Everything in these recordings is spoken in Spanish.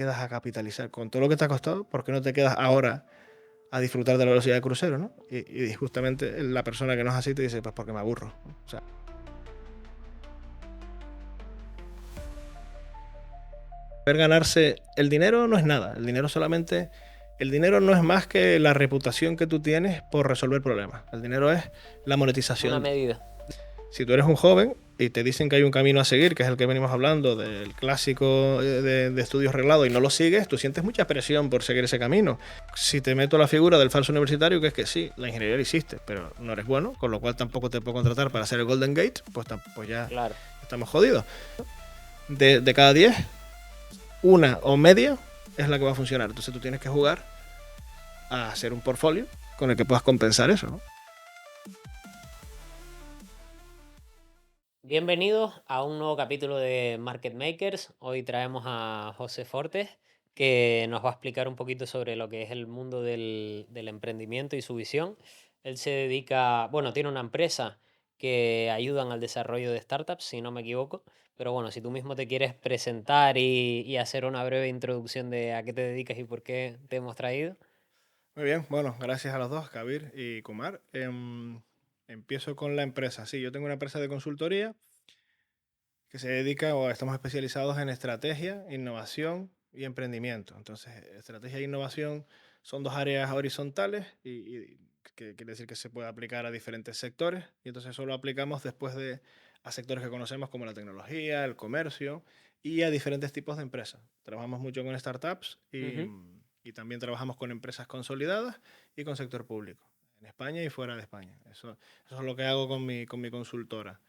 quedas a capitalizar con todo lo que te ha costado? ¿Por qué no te quedas ahora a disfrutar de la velocidad de crucero, ¿no? Y justamente la persona que no es así te dice, pues porque me aburro, ¿no? O sea, ver ganarse el dinero no es nada, el dinero solamente, el dinero no es más que la reputación que tú tienes por resolver problemas. El dinero es la Una monetización. medida. Si tú eres un joven y te dicen que hay un camino a seguir, que es el que venimos hablando, del clásico de estudios reglados, y no lo sigues, tú sientes mucha presión por seguir ese camino. Si te meto la figura del falso universitario, que es que sí, la ingeniería la hiciste, pero no eres bueno, con lo cual tampoco te puedo contratar para hacer el Golden Gate, pues ya Claro. estamos jodidos. De cada 10, una o media es la que va a funcionar. Entonces tú tienes que jugar a hacer un portfolio con el que puedas compensar eso, ¿no? Bienvenidos a un nuevo capítulo de Market Makers. Hoy traemos a José Fortes, que nos va a explicar un poquito sobre lo que es el mundo del emprendimiento y su visión. Él se dedica, bueno, tiene una empresa que ayudan al desarrollo de startups, si no me equivoco. Pero bueno, si tú mismo te quieres presentar y hacer una breve introducción de a qué te dedicas y por qué te hemos traído. Muy bien, bueno, gracias a los dos, Kabir y Kumar. Empiezo con la empresa. Sí, yo tengo una empresa de consultoría que se dedica o estamos especializados en estrategia, innovación y emprendimiento. Entonces, estrategia e innovación son dos áreas horizontales y que quiere decir que se puede aplicar a diferentes sectores y entonces eso lo aplicamos después a sectores que conocemos como la tecnología, el comercio y a diferentes tipos de empresas. Trabajamos mucho con startups Ujú. y también trabajamos con empresas consolidadas y con sector público, en España y fuera de España. Eso es lo que hago con mi consultora.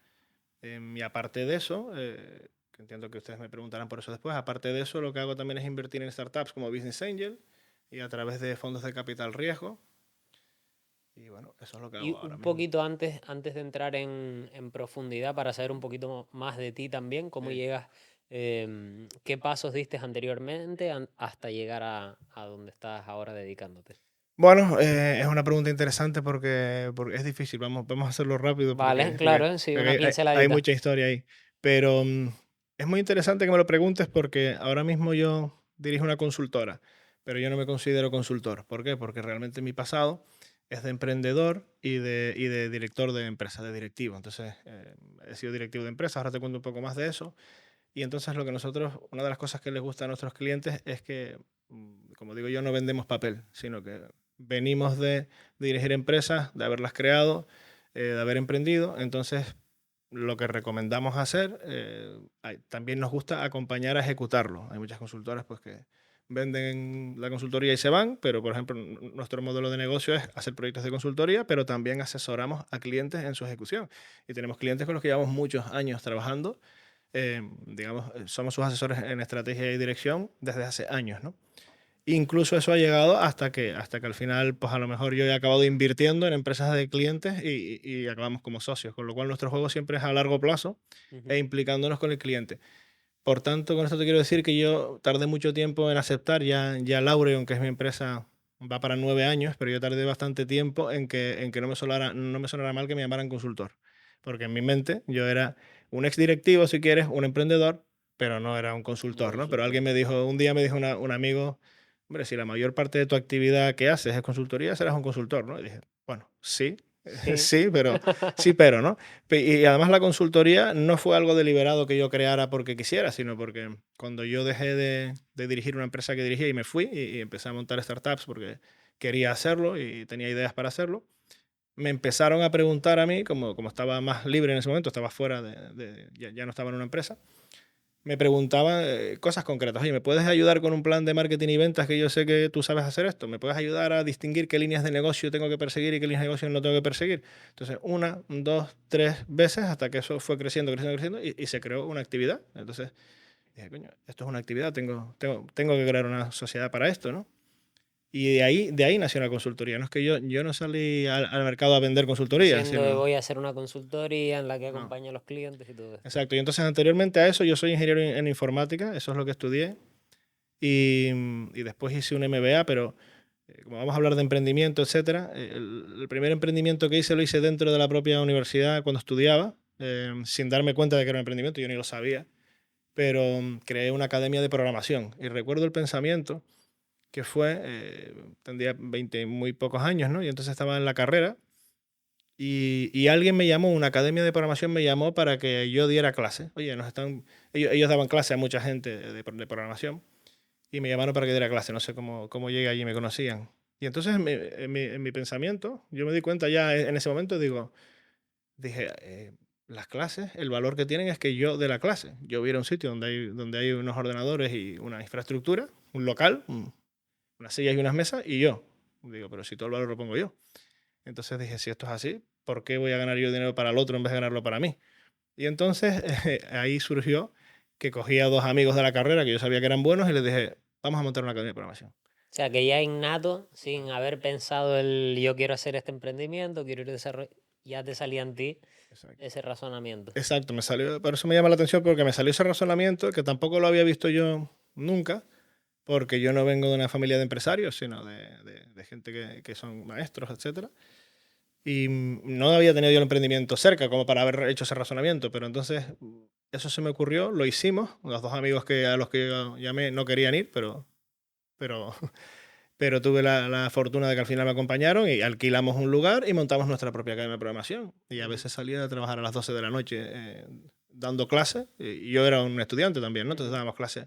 Y aparte de eso, que entiendo que ustedes me preguntarán por eso después, aparte de eso lo que hago también es invertir en startups como Business Angel y a través de fondos de capital riesgo. Y bueno, eso es lo que Y hago ahora un mismo. poquito antes de entrar en profundidad, para saber un poquito más de ti también, cómo Sí. llegas, qué pasos diste anteriormente hasta llegar a donde estás ahora dedicándote. Bueno, es una pregunta interesante porque es difícil. Vamos a hacerlo rápido Vale, claro, sí, porque una hay pinceladita. mucha historia ahí. Pero es muy interesante que me lo preguntes porque ahora mismo yo dirijo una consultora, pero yo no me considero consultor. ¿Por qué? Porque realmente mi pasado es de emprendedor y de director de empresa, de directivo. Entonces, he sido directivo de empresa, ahora te cuento un poco más de eso. Y entonces lo que nosotros, una de las cosas que les gusta a nuestros clientes es que, como digo yo, no vendemos papel, sino que venimos de dirigir empresas, de haberlas creado, de haber emprendido. Entonces, lo que recomendamos hacer, también nos gusta acompañar a ejecutarlo. Hay muchas consultoras pues, que venden la consultoría y se van, pero por ejemplo, nuestro modelo de negocio es hacer proyectos de consultoría, pero también asesoramos a clientes en su ejecución. Y tenemos clientes con los que llevamos muchos años trabajando, digamos, somos sus asesores en estrategia y dirección desde hace años, ¿no? Incluso eso ha llegado hasta que al final, pues a lo mejor yo he acabado invirtiendo en empresas de clientes y acabamos como socios, con lo cual nuestro juego siempre es a largo plazo e Ujú. implicándonos con el cliente. Por tanto, con esto te quiero decir que yo tardé mucho tiempo en aceptar, ya Laureon, que es mi empresa, va para 9 años, pero yo tardé bastante tiempo en que no me sonara mal que me llamaran consultor. Porque en mi mente yo era un ex directivo, si quieres, un emprendedor, pero no era un Un consultor, ¿no? Pero consultor. un día me dijo un amigo, hombre, si la mayor parte de tu actividad que haces es consultoría, serás un consultor, ¿no? Y dije, bueno, sí, Sí. sí, pero, ¿no? Y además la consultoría no fue algo deliberado que yo creara porque quisiera, sino porque cuando yo dejé de dirigir una empresa que dirigía y me fui y empecé a montar startups porque quería hacerlo y tenía ideas para hacerlo, me empezaron a preguntar a mí, como estaba más libre en ese momento, estaba fuera ya no estaba en una empresa, me preguntaban cosas concretas. Oye, ¿me puedes ayudar con un plan de marketing y ventas que yo sé que tú sabes hacer esto? ¿Me puedes ayudar a distinguir qué líneas de negocio tengo que perseguir y qué líneas de negocio no tengo que perseguir? Entonces, una, dos, tres veces hasta que eso fue creciendo, creciendo, creciendo y se creó una actividad. Entonces, dije, coño, esto es una actividad, tengo que crear una sociedad para esto, ¿no? Y de ahí nació la consultoría. No es que yo no salí al mercado a vender consultoría, Diciendo que sino... voy a hacer una consultoría en la que No. acompaña a los clientes y todo esto. Exacto. Y entonces anteriormente a eso yo soy ingeniero en informática, eso es lo que estudié. Y después hice un MBA, pero como vamos a hablar de emprendimiento, etcétera, el primer emprendimiento que hice lo hice dentro de la propia universidad cuando estudiaba, sin darme cuenta de que era un emprendimiento, yo ni lo sabía. pero creé una academia de programación. Y recuerdo el pensamiento que fue, tendría 20 muy pocos años, ¿no? Y entonces estaba en la carrera y alguien me llamó, una academia de programación me llamó para que yo diera clase. Oye, ellos daban clase a mucha gente de programación y me llamaron para que diera clase. No sé cómo llegué allí, me conocían. Y entonces en mi pensamiento, yo me di cuenta ya en ese momento, dije, las clases, el valor que tienen es que yo de la clase. Yo voy a ir a un sitio donde hay unos ordenadores y una infraestructura, un local, unas sillas y unas mesas, y yo. Digo, pero si todo el valor lo pongo yo. Entonces dije, si esto es así, ¿por qué voy a ganar yo dinero para el otro en vez de ganarlo para mí? Y entonces ahí surgió que cogí a dos amigos de la carrera que yo sabía que eran buenos y les dije, vamos a montar una academia de programación. O sea, que ya innato, sin haber pensado el yo quiero hacer este emprendimiento, quiero ir desarrollar, ya te salía en ti Exacto. ese razonamiento. Exacto, por eso me llama la atención porque me salió ese razonamiento que tampoco lo había visto yo nunca, porque yo no vengo de una familia de empresarios, sino de gente que son maestros, etcétera. Y no había tenido yo el emprendimiento cerca como para haber hecho ese razonamiento, pero entonces eso se me ocurrió, lo hicimos. Los dos amigos a los que yo llamé no querían ir, pero, pero tuve la fortuna de que al final me acompañaron y alquilamos un lugar y montamos nuestra propia academia de programación. Y a veces salía a trabajar a las 12 de la noche dando clases. Y yo era un estudiante también, ¿no? Entonces dábamos clases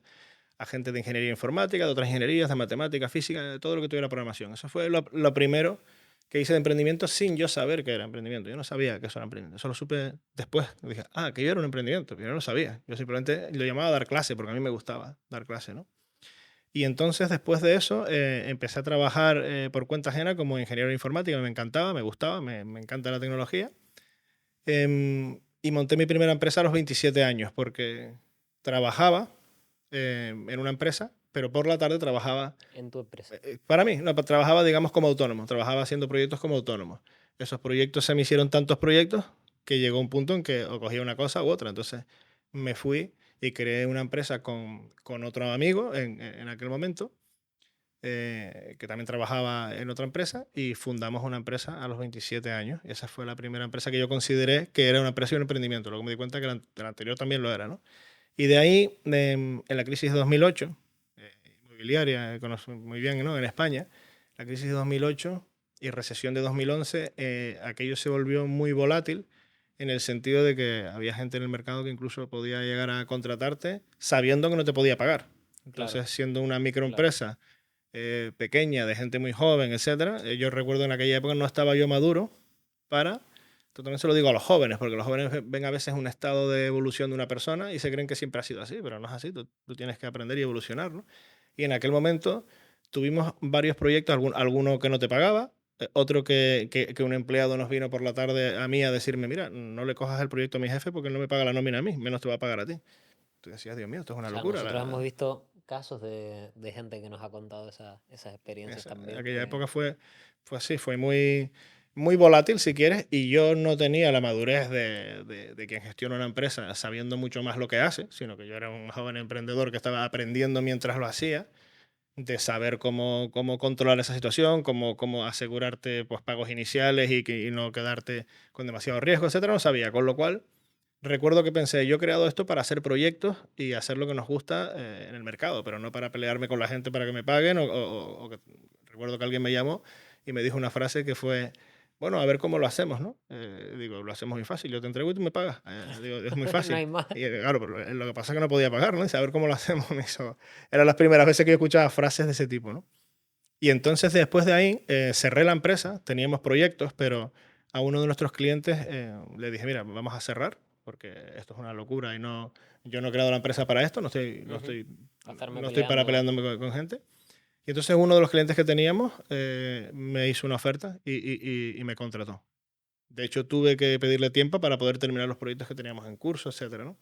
a gente de ingeniería informática, de otras ingenierías, de matemáticas, física, de todo lo que tuviera programación. Eso fue lo primero que hice de emprendimiento sin yo saber que era emprendimiento. Yo no sabía que eso era emprendimiento. Eso lo supe después. Dije, que yo era un emprendimiento. Yo no lo sabía. Yo simplemente lo llamaba dar clase porque a mí me gustaba dar clase, ¿no? Y entonces después de eso empecé a trabajar por cuenta ajena como ingeniero informático. Me encantaba, me gustaba, me encanta la tecnología. Y monté mi primera empresa a los 27 años porque trabajaba en una empresa, pero por la tarde trabajaba, En tu empresa. para mí, no, trabajaba digamos como autónomo, trabajaba haciendo proyectos como autónomo. Esos proyectos se me hicieron tantos proyectos que llegó un punto en que o cogía una cosa u otra. Entonces me fui y creé una empresa con otro amigo en aquel momento, que también trabajaba en otra empresa, y fundamos una empresa a los 27 años. Y esa fue la primera empresa que yo consideré que era una empresa y un emprendimiento. Luego me di cuenta que la anterior también lo era, ¿no? Y de ahí, en la crisis de 2008, inmobiliaria, conozco muy bien, ¿no? En España, la crisis de 2008 y recesión de 2011, aquello se volvió muy volátil en el sentido de que había gente en el mercado que incluso podía llegar a contratarte sabiendo que no te podía pagar. Claro, Entonces, siendo una claro. microempresa pequeña, de gente muy joven, etcétera, yo recuerdo en aquella época no estaba yo maduro para... Esto también se lo digo a los jóvenes, porque los jóvenes ven a veces un estado de evolución de una persona y se creen que siempre ha sido así, pero no es así. Tú tienes que aprender y evolucionar, ¿no? Y en aquel momento tuvimos varios proyectos, alguno que no te pagaba, otro que un empleado nos vino por la tarde a mí a decirme, mira, no le cojas el proyecto a mi jefe porque él no me paga la nómina a mí, menos te va a pagar a ti. Tú decías, Dios mío, esto es O una sea, locura. nosotros hemos visto casos de gente que nos ha contado esas experiencias también. Aquella época fue así, fue muy volátil, si quieres, y yo no tenía la madurez de quien gestiona una empresa sabiendo mucho más lo que hace, sino que yo era un joven emprendedor que estaba aprendiendo mientras lo hacía, de saber cómo controlar esa situación, cómo asegurarte pues, pagos iniciales y no quedarte con demasiado riesgo, etcétera. No sabía, con lo cual recuerdo que pensé, yo he creado esto para hacer proyectos y hacer lo que nos gusta en el mercado, pero no para pelearme con la gente para que me paguen. Recuerdo que alguien me llamó y me dijo una frase que fue, bueno, a ver cómo lo hacemos, ¿no? Digo, lo hacemos muy fácil, yo te entrego y tú me pagas. Digo, es muy No fácil. hay más. Y claro, pero lo que pasa es que no podía pagar, ¿no? Y saber cómo lo hacemos eran las primeras veces que yo escuchaba frases de ese tipo, ¿no? Y entonces después de ahí cerré la empresa, teníamos proyectos, pero a uno de nuestros clientes le dije, mira, vamos a cerrar porque esto es una locura y yo no he creado la empresa para esto, Ujú. Para estarme no estoy para peleando. peleándome con gente. Y entonces uno de los clientes que teníamos me hizo una oferta y me contrató. De hecho, tuve que pedirle tiempo para poder terminar los proyectos que teníamos en curso, etcétera, ¿no?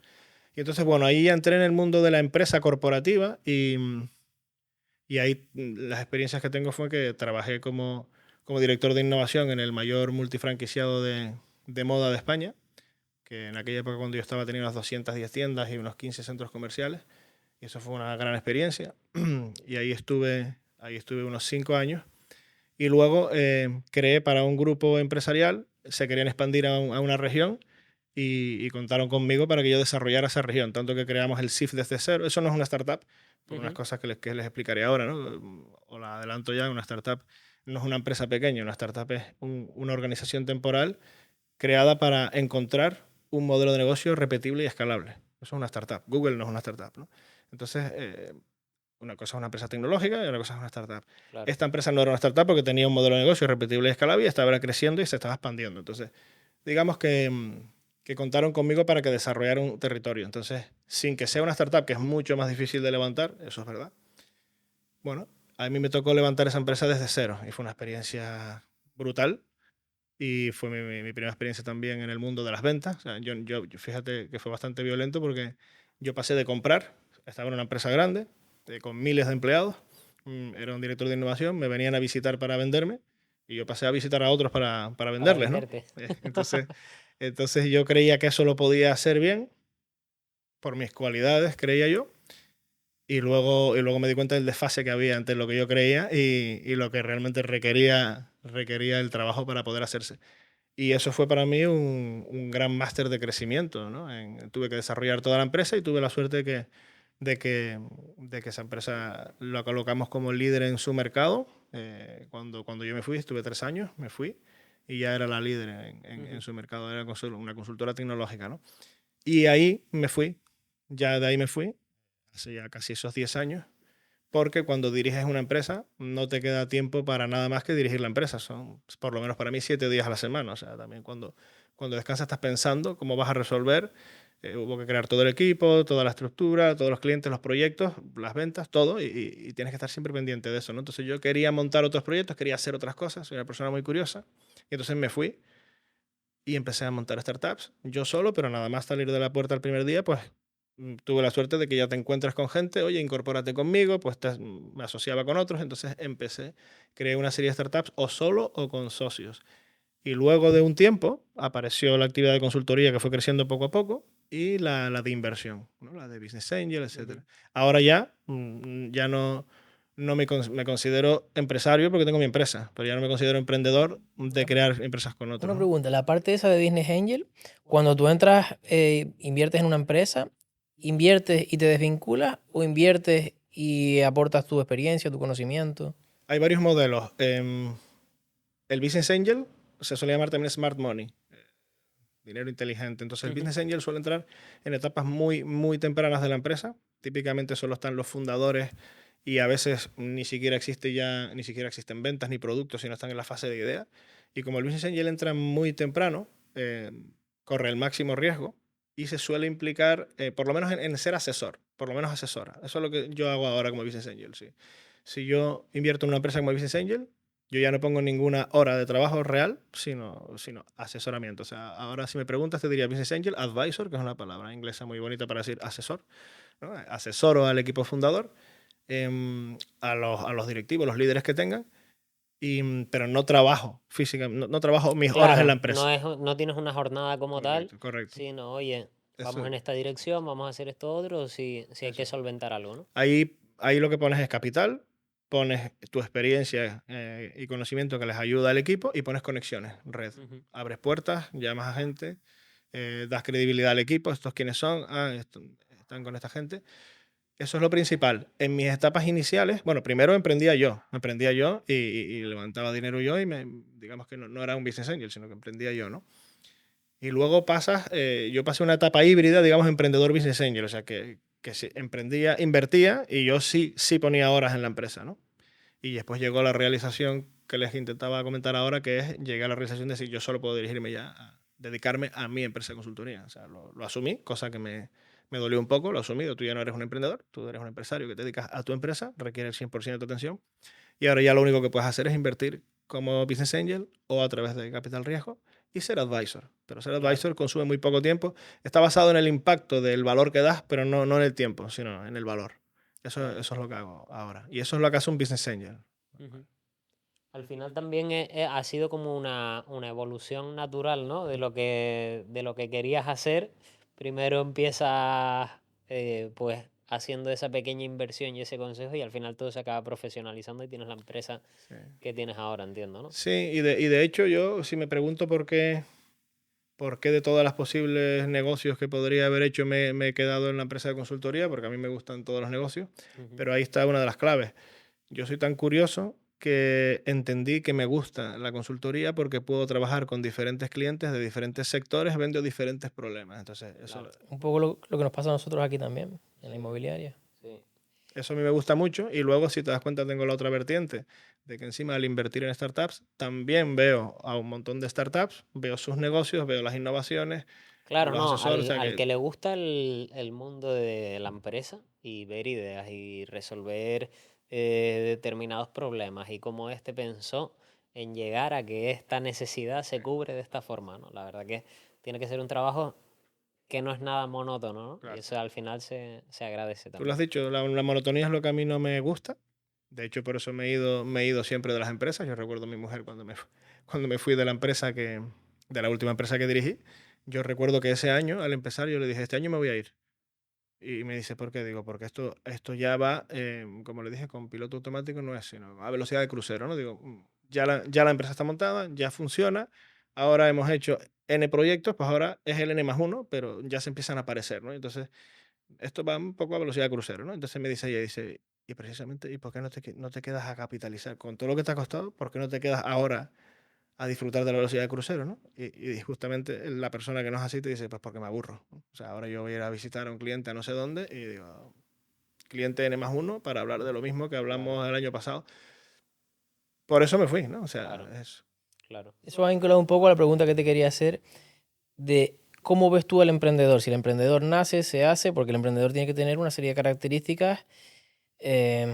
Y entonces, bueno, ahí ya entré en el mundo de la empresa corporativa y ahí las experiencias que tengo fue que trabajé como director de innovación en el mayor multifranquiciado de moda de España, que en aquella época cuando yo estaba tenía unas 210 tiendas y unos 15 centros comerciales, y eso fue una gran experiencia. Y ahí estuve unos 5 años. Y luego creé para un grupo empresarial, se querían expandir a una región, y contaron conmigo para que yo desarrollara esa región, tanto que creamos el SIF desde cero. Eso no es una startup, por unas cosas que les explicaré ahora, ¿no? O la adelanto ya, una startup no es una empresa pequeña, una startup es una organización temporal creada para encontrar un modelo de negocio repetible y escalable. Eso es una startup. Google no es una startup, ¿no? Entonces, una cosa es una empresa tecnológica y otra cosa es una startup. Claro. Esta empresa no era una startup porque tenía un modelo de negocio repetible y escalable y estaba creciendo y se estaba expandiendo. Entonces, digamos que contaron conmigo para que desarrollara un territorio. Entonces, sin que sea una startup, que es mucho más difícil de levantar, eso es verdad. Bueno, a mí me tocó levantar esa empresa desde cero y fue una experiencia brutal. Y fue mi primera experiencia también en el mundo de las ventas. O sea, fíjate que fue bastante violento porque yo pasé de comprar, estaba en una empresa grande, con miles de empleados, era un director de innovación, me venían a visitar para venderme y yo pasé a visitar a otros para Para venderles, ¿no? venderte. Entonces yo creía que eso lo podía hacer bien, por mis cualidades, creía yo, y luego me di cuenta del desfase que había entre lo que yo creía y lo que realmente requería el trabajo para poder hacerse. Y eso fue para mí un gran máster de crecimiento, ¿no? Tuve que desarrollar toda la empresa y tuve la suerte de que, de que esa empresa la colocamos como líder en su mercado. Cuando yo me fui, estuve 3 años, me fui y ya era la líder en su mercado, era una consultora tecnológica, ¿no? Y ahí me fui, ya de ahí me fui, hace ya casi esos 10 años, porque cuando diriges una empresa no te queda tiempo para nada más que dirigir la empresa. Son, por lo menos para mí, 7 días a la semana. O sea, también cuando descansas estás pensando cómo vas a resolver. Hubo que crear todo el equipo, toda la estructura, todos los clientes, los proyectos, las ventas, todo, y tienes que estar siempre pendiente de eso, ¿no? Entonces yo quería montar otros proyectos, quería hacer otras cosas, soy una persona muy curiosa, y entonces me fui y empecé a montar startups, yo solo, pero nada más salir de la puerta el primer día, pues tuve la suerte de que ya te encuentras con gente, oye, incorpórate conmigo, pues me asociaba con otros, entonces creé una serie de startups o solo o con socios. Y luego de un tiempo apareció la actividad de consultoría que fue creciendo poco a poco y la de inversión, ¿no? La de Business Angel, etcétera. Ahora ya no me considero empresario porque tengo mi empresa, pero ya no me considero emprendedor de crear empresas con otros, Una ¿no? pregunta, la parte esa de Business Angel, cuando tú entras, inviertes en una empresa, ¿inviertes y te desvinculas o inviertes y aportas tu experiencia, tu conocimiento? Hay varios modelos. El Business Angel se suele llamar también Smart Money, dinero inteligente. Entonces, el Business Angel suele entrar en etapas muy, muy tempranas de la empresa. Típicamente solo están los fundadores y a veces ni siquiera existen ventas ni productos, sino están en la fase de idea. Y como el Business Angel entra muy temprano, corre el máximo riesgo y se suele implicar, por lo menos en ser asesor, por lo menos asesora. Eso es lo que yo hago ahora como Business Angel, sí. Si yo invierto en una empresa como Business Angel, yo ya no pongo ninguna hora de trabajo real, sino asesoramiento. O sea, ahora si me preguntas te diría Business Angel Advisor, que es una palabra inglesa muy bonita para decir asesor, ¿no? Asesoro al equipo fundador, a los directivos, los líderes que tengan, pero no trabajo físicamente, no trabajo mis horas en la Claro, empresa. no tienes una jornada como tal, Correcto, correcto. sino, oye, vamos Eso, en esta dirección, vamos a hacer esto otro, si hay eso. que solventar algo, ¿no? Ahí lo que pones es capital, pones tu experiencia y conocimiento que les ayuda al equipo y pones conexiones, red. Ujú. Abres puertas, llamas a gente, das credibilidad al equipo, estos quiénes son, están con esta gente. Eso es lo principal. En mis etapas iniciales, bueno, primero emprendía yo y levantaba dinero yo y digamos que no era un business angel, sino que emprendía yo, ¿no? Y luego yo pasé una etapa híbrida, digamos, emprendedor business angel, o sea, que sí, emprendía, invertía y yo sí ponía horas en la empresa, ¿no? Y después llegó la realización que les intentaba comentar ahora, que es llegar a la realización de decir, yo solo puedo dirigirme ya a dedicarme a mi empresa de consultoría. O sea, lo asumí, cosa que me dolió un poco, lo asumí, tú ya no eres un emprendedor, tú eres un empresario que te dedicas a tu empresa, requiere el 100% de tu atención, y ahora ya lo único que puedes hacer es invertir como business angel o a través de capital riesgo y ser advisor. Pero ser Claro. advisor consume muy poco tiempo, está basado en el impacto del valor que das, pero no en el tiempo, sino en el valor. Claro. Eso es lo que hago ahora. Y eso es lo que hace un business angel. Ujú. Al final también ha sido como una evolución natural, ¿no? De lo que querías hacer. Primero empiezas pues haciendo esa pequeña inversión y ese consejo y al final todo se acaba profesionalizando y tienes la empresa Sí. que tienes ahora, entiendo, ¿no? Sí, y de hecho yo, si me pregunto por qué por qué de todas las posibles negocios que podría haber hecho me he quedado en la empresa de consultoría, porque a mí me gustan todos los negocios, pero ahí está una de las claves. Yo soy tan curioso que entendí que me gusta la consultoría porque puedo trabajar con diferentes clientes de diferentes sectores, vendo diferentes problemas. Entonces, Claro. Un poco lo que nos pasa a nosotros aquí también, en la inmobiliaria. Sí. eso a mí me gusta mucho. Y luego, si te das cuenta, tengo la otra vertiente de que encima al invertir en startups, también veo a un montón de startups, veo sus negocios, veo las innovaciones, Claro, los no, asesores. O sea al que que le gusta el mundo de la empresa y ver ideas y resolver determinados problemas y cómo este pensó en llegar a que esta necesidad se cubre de esta forma, ¿no? La verdad que tiene que ser un trabajo que no es nada monótono, ¿no? Y claro, eso al final se agradece tú lo has también. dicho, la monotonía es lo que a mí no me gusta. De hecho, por eso me he ido siempre de las empresas. Yo recuerdo a mi mujer cuando me fui de la empresa de la última empresa que dirigí. Yo recuerdo que ese año, al empezar, yo le dije, este año me voy a ir. Y me dice, ¿por qué? Digo, porque esto ya va, como le dije, con piloto automático no es, sino a velocidad de crucero, ¿no? Digo, ya la empresa está montada, ya funciona, ahora hemos hecho N proyectos, pues ahora es el N+1, pero ya se empiezan a aparecer, ¿no? Entonces, esto va un poco a velocidad de crucero, ¿no? Entonces me dice ella, dice, y precisamente, ¿y por qué no te quedas a capitalizar? Con todo lo que te ha costado, ¿por qué no te quedas ahora a disfrutar de la velocidad de crucero, ¿no? Y justamente la persona que nos así te dice, pues porque me aburro, ¿no? O sea, ahora yo voy a ir a visitar a un cliente a no sé dónde y digo, cliente N+1 para hablar de lo mismo que Claro, hablamos el año pasado. Por eso me fui, ¿no? O sea, claro, es... claro. Eso va vinculado un poco a la pregunta que te quería hacer de cómo ves tú al emprendedor. Si el emprendedor nace, se hace, porque el emprendedor tiene que tener una serie de características eh,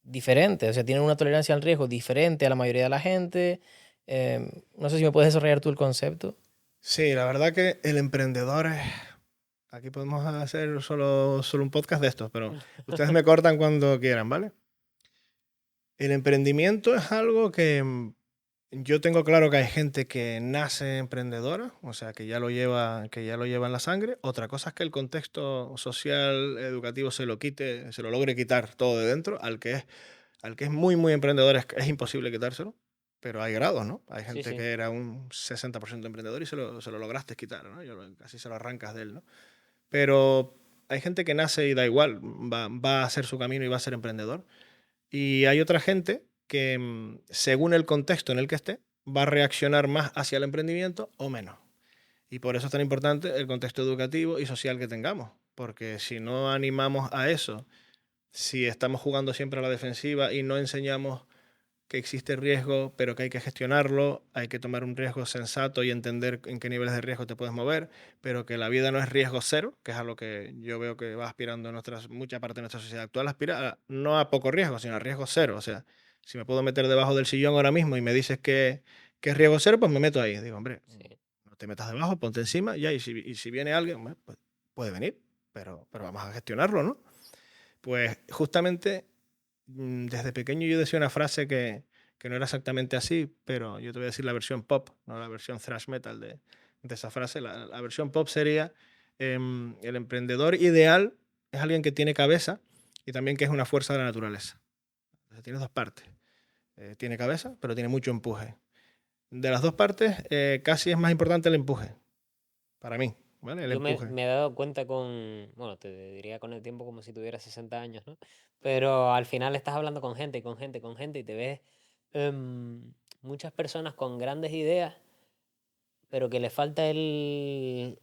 diferentes, o sea, tiene una tolerancia al riesgo diferente a la mayoría de la gente. No sé si me puedes desarrollar tú el concepto. Sí, la verdad que el emprendedor es... Aquí podemos hacer solo un podcast de estos, pero ustedes me cortan cuando quieran, ¿vale? El emprendimiento es algo que yo tengo claro que hay gente que nace emprendedora, o sea, que ya lo lleva en la sangre. Otra cosa es que el contexto social, educativo se lo logre quitar todo de dentro. Al que es muy, muy emprendedor es imposible quitárselo, pero hay grados, ¿no? Hay Sí, gente sí, que era un 60% emprendedor y se lo lograste quitar, ¿no? Casi se lo arrancas de él, ¿no? Pero hay gente que nace y da igual, va a hacer su camino y va a ser emprendedor. Y hay otra gente que, según el contexto en el que esté, va a reaccionar más hacia el emprendimiento o menos. Y por eso es tan importante el contexto educativo y social que tengamos, porque si no animamos a eso, si estamos jugando siempre a la defensiva y no enseñamos que existe riesgo, pero que hay que gestionarlo, hay que tomar un riesgo sensato y entender en qué niveles de riesgo te puedes mover, pero que la vida no es riesgo cero, que es a lo que yo veo que va aspirando mucha parte de nuestra sociedad actual, aspira no a poco riesgo, sino a riesgo cero. O sea, si me puedo meter debajo del sillón ahora mismo y me dices que es riesgo cero, pues me meto ahí. Digo, hombre, sí, no te metas debajo, ponte encima, ya, y si viene alguien, bueno, pues puede venir, pero vamos a gestionarlo, ¿no? Pues justamente desde pequeño yo decía una frase que no era exactamente así, pero yo te voy a decir la versión pop, no la versión thrash metal de esa frase. La versión pop sería, el emprendedor ideal es alguien que tiene cabeza y también que es una fuerza de la naturaleza. Entonces, tiene dos partes. Tiene cabeza, pero tiene mucho empuje. De las dos partes, casi es más importante el empuje, para mí, ¿vale? El Yo empuje. me he dado cuenta bueno, te diría con el tiempo como si tuviera 60 años, ¿no? Pero al final estás hablando con gente, y con gente, con gente y te ves muchas personas con grandes ideas, pero que le falta el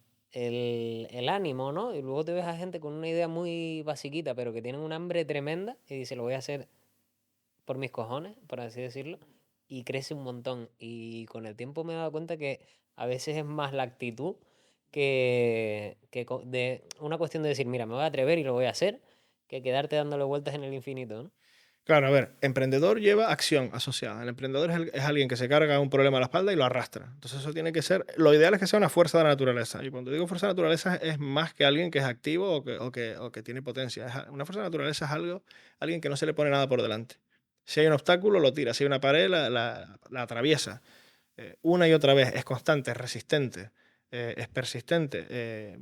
ánimo, ¿no? Y luego te ves a gente con una idea muy basiquita, pero que tienen un hambre tremenda y dice, lo voy a hacer por mis cojones, por así decirlo, y crece un montón. Y con el tiempo me he dado cuenta que a veces es más la actitud de una cuestión de decir, mira, me voy a atrever y lo voy a hacer, que quedarte dándole vueltas en el infinito, ¿no? Claro, a ver, emprendedor lleva acción asociada. El emprendedor es alguien que se carga un problema a la espalda y lo arrastra. Entonces eso tiene que ser, lo ideal es que sea una fuerza de la naturaleza. Y cuando digo fuerza de la naturaleza es más que alguien que es activo o que tiene potencia. Una fuerza de la naturaleza es alguien que no se le pone nada por delante. Si hay un obstáculo, lo tira. Si hay una pared, la atraviesa. Una y otra vez, es constante, es resistente, es persistente,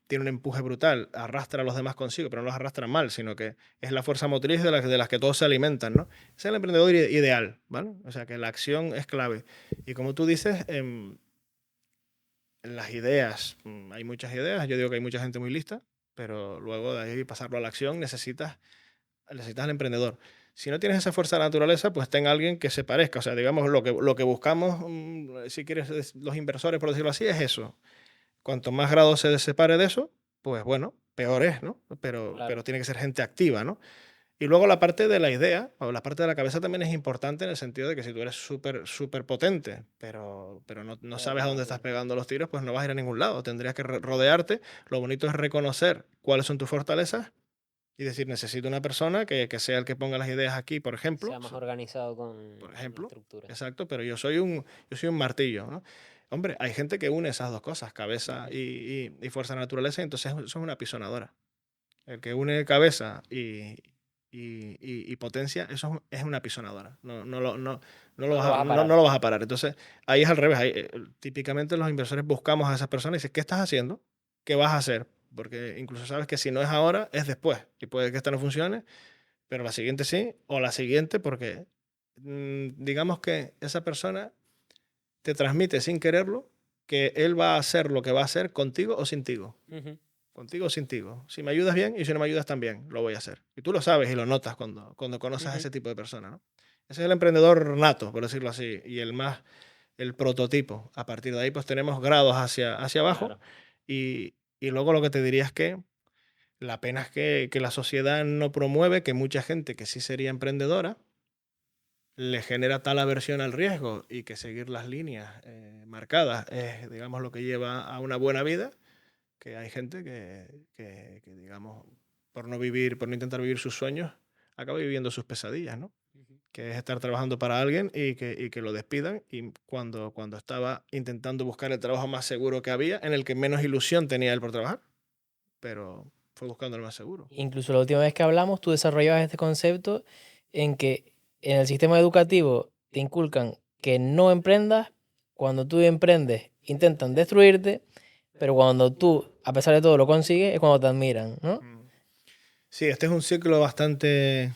tiene un empuje brutal, arrastra a los demás consigo, pero no los arrastra mal, sino que es la fuerza motriz de las que todos se alimentan, ¿no? Ese es el emprendedor ideal, ¿vale? O sea, que la acción es clave. Y como tú dices, las ideas, hay muchas ideas, yo digo que hay mucha gente muy lista, pero luego de ahí pasarlo a la acción necesitas al emprendedor. Si no tienes esa fuerza de la naturaleza, pues ten a alguien que se parezca. O sea, digamos, lo que buscamos, si quieres, los inversores, por decirlo así, es eso. Cuanto más grado se separe de eso, pues bueno, peor es, ¿no? Pero Claro. tiene que ser gente activa, ¿no? Y luego la parte de la idea, o la parte de la cabeza también es importante en el sentido de que si tú eres súper potente, pero no sabes a dónde estás pegando los tiros, pues no vas a ir a ningún lado. Tendrías que rodearte. Lo bonito es reconocer cuáles son tus fortalezas y decir, necesito una persona que sea el que ponga las ideas aquí, por ejemplo. Sea más organizado con Por la ejemplo, estructura. exacto, pero yo soy un martillo, ¿no? Hombre, hay gente que une esas dos cosas, cabeza y fuerza de naturaleza, y entonces eso es una pisonadora. El que une cabeza y potencia, eso es una pisonadora. No lo No vas lo vas a no parar. lo vas a parar. Entonces, ahí es al revés. Típicamente los inversores buscamos a esas personas y dicen, ¿qué estás haciendo? ¿Qué vas a hacer? Porque incluso sabes que si no es ahora, es después. Y puede que esta no funcione, pero la siguiente sí, o la siguiente porque digamos que esa persona te transmite sin quererlo que él va a hacer lo que va a hacer contigo o sintigo. Ujú. Contigo o sintigo. Si me ayudas bien y si no me ayudas también, lo voy a hacer. Y tú lo sabes y lo notas cuando conoces a ese tipo de persona, ¿no? Ese es el emprendedor nato, por decirlo así, y el prototipo. A partir de ahí, pues tenemos grados hacia abajo. Claro. Y luego lo que te diría es que la pena es que la sociedad no promueve que mucha gente que sí sería emprendedora le genera tal aversión al riesgo y que seguir las líneas marcadas es, digamos, lo que lleva a una buena vida, que hay gente que, digamos, por no vivir, por no intentar vivir sus sueños, acaba viviendo sus pesadillas, ¿no? Ujú. Que es estar trabajando para alguien y que lo despidan y cuando estaba intentando buscar el trabajo más seguro que había, en el que menos ilusión tenía él por trabajar, pero fue buscando el más seguro. Incluso la última vez que hablamos, tú desarrollabas este concepto en que en el sistema educativo te inculcan que no emprendas, cuando tú emprendes intentan destruirte, pero cuando tú, a pesar de todo, lo consigues, es cuando te admiran, ¿no? Sí, este es un ciclo bastante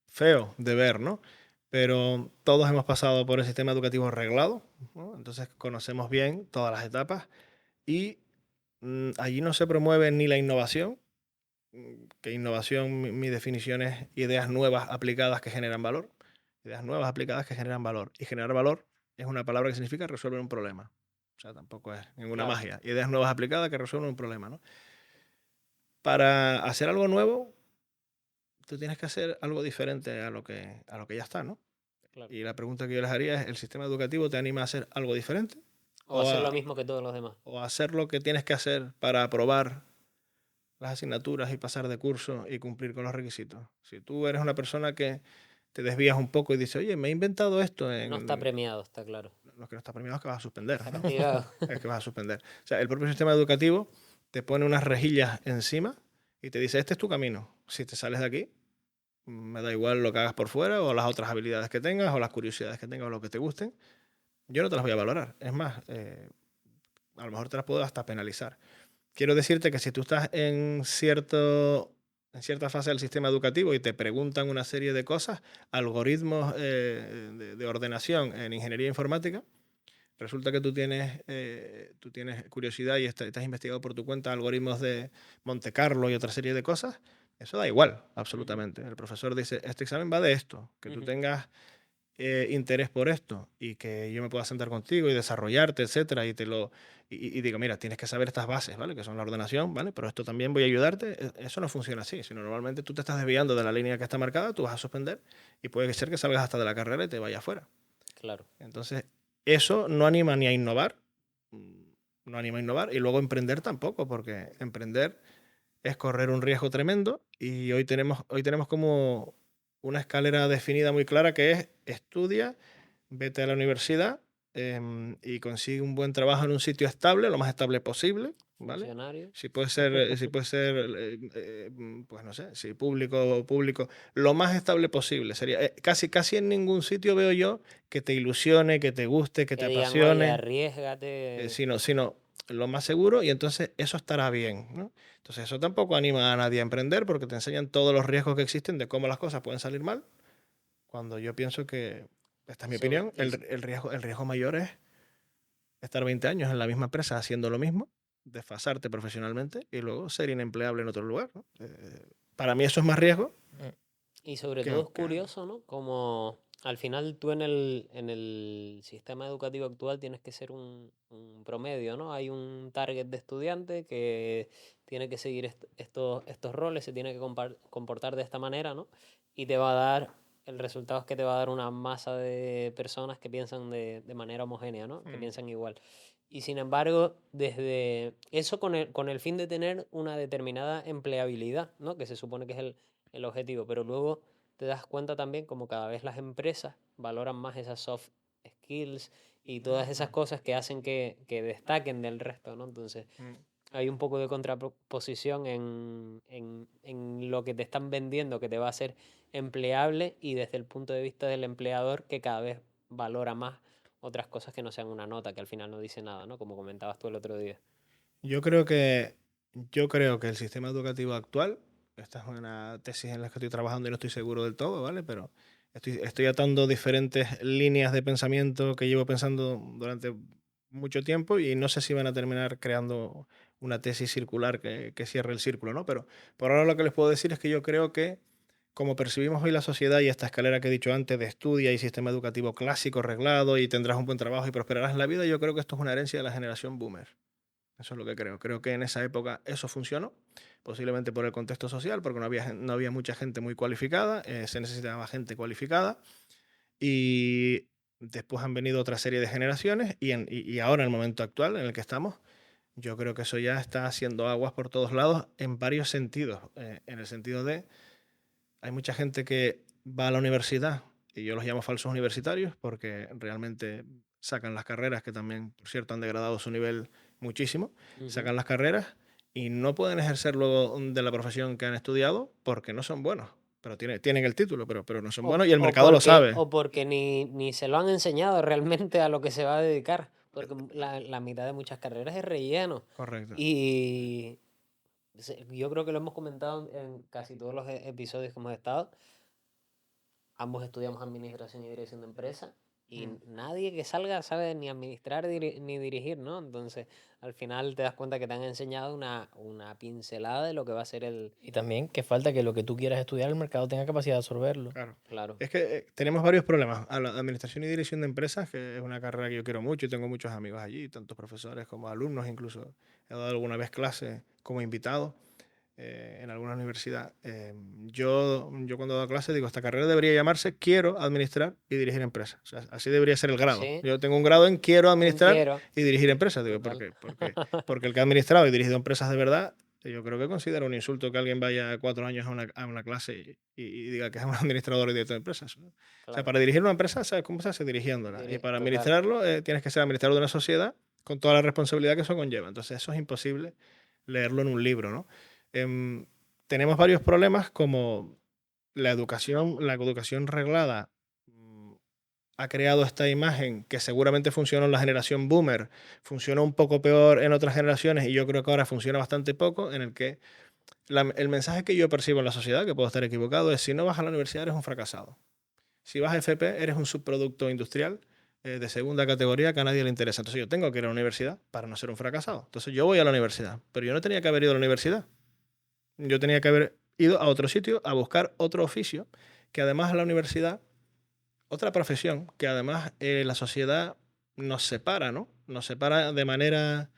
feo de ver, ¿no? Pero todos hemos pasado por el sistema educativo reglado, ¿no? Entonces conocemos bien todas las etapas y allí no se promueve ni la innovación, que innovación, mi definición es ideas nuevas aplicadas que generan valor, ideas nuevas aplicadas que generan valor. Y generar valor es una palabra que significa resolver un problema. O sea, tampoco es ninguna Claro. magia. Ideas nuevas aplicadas que resuelven un problema, ¿no? Para hacer algo nuevo, tú tienes que hacer algo diferente a lo que ya está, ¿no? Claro. Y la pregunta que yo les haría es, ¿el sistema educativo te anima a hacer algo diferente? O hacer lo mismo que todos los demás. O a hacer lo que tienes que hacer para aprobar las asignaturas y pasar de curso y cumplir con los requisitos? Si tú eres una persona que te desvías un poco y dices, oye, me he inventado esto No está premiado, está claro. Lo que no está premiado es que vas a suspender, Está ¿no? castigado. Es que vas a suspender. O sea, el propio sistema educativo te pone unas rejillas encima y te dice, este es tu camino. Si te sales de aquí, me da igual lo que hagas por fuera o las otras habilidades que tengas o las curiosidades que tengas o lo que te gusten, yo no te las voy a valorar. Es más, a lo mejor te las puedo hasta penalizar. Quiero decirte que si tú estás en cierta fase del sistema educativo y te preguntan una serie de cosas, algoritmos de ordenación en ingeniería informática, resulta que tú tienes curiosidad y estás investigado por tu cuenta algoritmos de Monte Carlo y otra serie de cosas, eso da igual, absolutamente. El profesor dice, este examen va de esto, que tú tengas interés por esto y que yo me pueda sentar contigo y desarrollarte, etcétera, y digo, mira, tienes que saber estas bases, ¿vale? Que son la ordenación, ¿vale? Pero esto también voy a ayudarte. Eso no funciona así, sino normalmente tú te estás desviando de la línea que está marcada, tú vas a suspender y puede ser que salgas hasta de la carrera y te vayas fuera. Claro. Entonces, eso no anima ni a innovar, no anima a innovar y luego emprender tampoco, porque emprender es correr un riesgo tremendo y hoy tenemos como una escalera definida muy clara que es estudia, vete a la universidad y consigue un buen trabajo en un sitio estable, lo más estable posible, ¿vale? Funcionario. Si puede ser, pues no sé, si público, lo más estable posible. Sería casi en ningún sitio veo yo que te ilusione, que te guste, que te Que digan, oye, apasione, arriesgate. sino lo más seguro y entonces eso estará bien, ¿no? Entonces eso tampoco anima a nadie a emprender porque te enseñan todos los riesgos que existen de cómo las cosas pueden salir mal, cuando yo pienso que, esta es mi Son- opinión, y el riesgo mayor es estar 20 años en la misma empresa haciendo lo mismo, desfasarte profesionalmente y luego ser inempleable en otro lugar, ¿no? Para mí eso es más riesgo Y sobre que... todo es que- curioso, ¿no? Como al final tú en el sistema educativo actual tienes que ser un promedio, ¿no? Hay un target de estudiante que tiene que seguir estos roles, se tiene que comportar de esta manera, ¿no? Y te va a dar, el resultado es que te va a dar una masa de personas que piensan de manera homogénea, ¿no? Que Mm. piensan igual. Y sin embargo, desde eso con el fin de tener una determinada empleabilidad, ¿no? Que se supone que es el objetivo, pero luego te das cuenta también como cada vez las empresas valoran más esas soft skills y todas esas cosas que hacen que destaquen del resto, ¿no? Entonces Mm. hay un poco de contraposición en lo que te están vendiendo que te va a hacer empleable y desde el punto de vista del empleador que cada vez valora más otras cosas que no sean una nota, que al final no dice nada, ¿no? Como comentabas tú el otro día. Yo creo que, yo creo que el sistema educativo actual, esta es una tesis en la que estoy trabajando y no estoy seguro del todo, ¿vale? Pero estoy atando diferentes líneas de pensamiento que llevo pensando durante mucho tiempo y no sé si van a terminar creando una tesis circular que cierre el círculo, ¿no? Pero por ahora lo que les puedo decir es que yo creo que como percibimos hoy la sociedad y esta escalera que he dicho antes de estudia y sistema educativo clásico, reglado y tendrás un buen trabajo y prosperarás en la vida, yo creo que esto es una herencia de la generación boomer. Eso es lo que creo. Creo que en esa época eso funcionó, posiblemente por el contexto social, porque no había mucha gente muy cualificada, se necesitaba gente cualificada y después han venido otra serie de generaciones y ahora en el momento actual en el que estamos, yo creo que eso ya está haciendo aguas por todos lados en varios sentidos. En el sentido de, hay mucha gente que va a la universidad y yo los llamo falsos universitarios porque realmente sacan las carreras que también, por cierto, han degradado su nivel muchísimo, Ujú. sacan las carreras y no pueden ejercer luego de la profesión que han estudiado porque no son buenos. Pero tienen el título, pero no son buenos y el mercado lo sabe. O porque ni se lo han enseñado realmente a lo que se va a dedicar, porque la mitad de muchas carreras es relleno. Correcto. Y yo creo que lo hemos comentado en casi todos los episodios que hemos estado. Ambos estudiamos administración y dirección de empresas y Mm. nadie que salga sabe ni administrar ni dirigir, ¿no? Entonces, al final te das cuenta que te han enseñado una pincelada de lo que va a ser el... Y también que falta que lo que tú quieras estudiar, el mercado tenga capacidad de absorberlo. Claro. Claro. Es que tenemos varios problemas. A la administración y dirección de empresas, que es una carrera que yo quiero mucho y tengo muchos amigos allí, tanto profesores como alumnos, incluso he dado alguna vez clase como invitado en alguna universidad. Yo cuando he dado clase digo, esta carrera debería llamarse Quiero administrar y dirigir empresas. O sea, así debería ser el grado. Sí, Yo tengo un grado en Quiero administrar quiero. y dirigir empresas. Digo, ¿por Total. qué? Porque el que ha administrado y dirigido empresas de verdad, yo creo que considera un insulto que alguien vaya 4 años a una clase y diga que es un administrador y director de empresas, ¿no? O sea, Claro. para dirigir una empresa, ¿sabes cómo se hace? Dirigiéndola. Y para Total. administrarlo, tienes que ser administrador de una sociedad con toda la responsabilidad que eso conlleva. Entonces, eso es imposible leerlo en un libro, ¿no? Em, tenemos varios problemas como la educación reglada ha creado esta imagen que seguramente funcionó en la generación boomer, funcionó un poco peor en otras generaciones y yo creo que ahora funciona bastante poco, en el que el mensaje que yo percibo en la sociedad, que puedo estar equivocado, es si no vas a la universidad eres un fracasado. Si vas a FP eres un subproducto industrial de segunda categoría que a nadie le interesa. Entonces yo tengo que ir a la universidad para no ser un fracasado. Entonces yo voy a la universidad, pero yo no tenía que haber ido a la universidad. Yo tenía que haber ido a otro sitio a buscar otro oficio, que además la universidad, otra profesión, que además la sociedad nos separa, ¿no? Nos separa de manera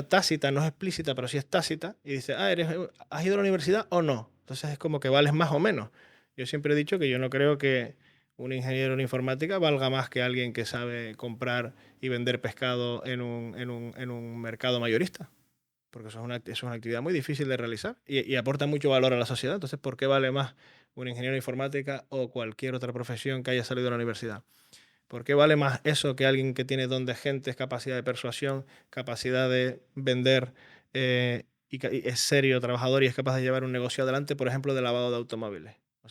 tácita, no es explícita, pero sí es tácita, y dice, ¿has ido a la universidad o no? Entonces es como que vales más o menos. Yo siempre he dicho que yo no creo que un ingeniero en informática valga más que alguien que sabe comprar y vender pescado en un mercado mayorista, porque eso es una actividad muy difícil de realizar y aporta mucho valor a la sociedad. Entonces, ¿por qué vale más un ingeniero en informática o cualquier otra profesión que haya salido de la universidad? ¿Por qué vale más eso que alguien que tiene don de gentes, capacidad de persuasión, capacidad de vender y es serio, trabajador y es capaz de llevar un negocio adelante, por ejemplo, de lavado de automóviles? No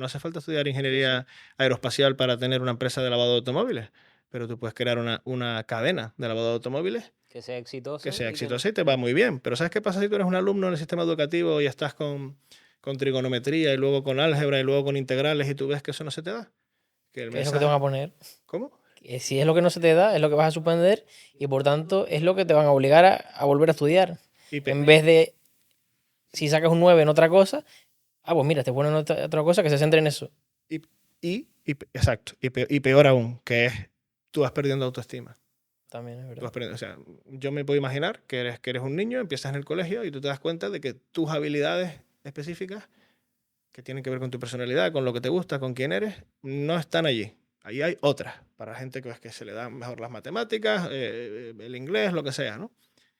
hace falta estudiar Sí, sí. ingeniería aeroespacial para tener una empresa de lavado de automóviles, pero tú puedes crear una cadena de lavado de automóviles Que sea que exitosa sea y que no. exitosa y te va muy bien. Pero ¿sabes qué pasa si tú eres un alumno en el sistema educativo y estás con trigonometría y luego con álgebra y luego con integrales y tú ves que eso no se te da? Que el ¿Qué es lo que te van mensaje... a poner? ¿Cómo? Si es lo que no se te da, es lo que vas a suspender y por tanto es lo que te van a obligar a volver a estudiar. Y, En vez de, si sacas un 9 en otra cosa, pues mira, te ponen otra cosa que se centre en eso. exacto. Y peor aún, que es tú vas perdiendo autoestima. También es Tú verdad. vas perdiendo, o sea, yo me puedo imaginar que eres un niño, empiezas en el colegio y tú te das cuenta de que tus habilidades específicas que tienen que ver con tu personalidad, con lo que te gusta, con quién eres, no están allí. Ahí hay otras, para gente que se le dan mejor las matemáticas, el inglés, lo que sea, ¿no?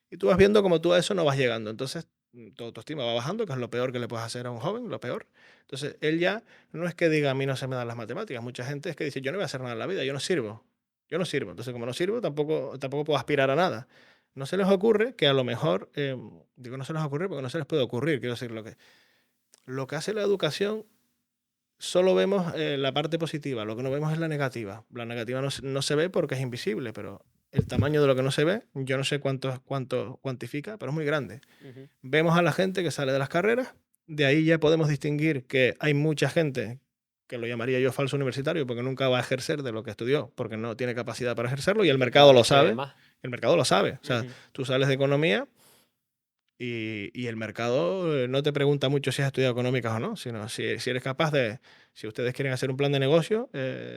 Y tú vas viendo cómo tú a eso no vas llegando. Entonces, tu autoestima va bajando, que es lo peor que le puedes hacer a un joven, lo peor. Entonces, él ya no es que diga, a mí no se me dan las matemáticas. Mucha gente es que dice, yo no voy a hacer nada en la vida, yo no sirvo. Yo no sirvo. Entonces, como no sirvo, tampoco puedo aspirar a nada. No se les ocurre que a lo mejor, digo, no se les ocurre porque no se les puede ocurrir, quiero decir, lo que hace la educación, solo vemos la parte positiva, lo que no vemos es la negativa. La negativa no se ve porque es invisible, pero el tamaño de lo que no se ve, yo no sé cuánto cuantifica, pero es muy grande. Ujú. Vemos a la gente que sale de las carreras, de ahí ya podemos distinguir que hay mucha gente que lo llamaría yo falso universitario porque nunca va a ejercer de lo que estudió, porque no tiene capacidad para ejercerlo y el Y que mercado cada lo vez se ve sabe. más. El mercado lo sabe. O sea, Ujú. tú sales de economía y el mercado no te pregunta mucho si has estudiado económicas o no, sino si eres capaz de, si ustedes quieren hacer un plan de negocio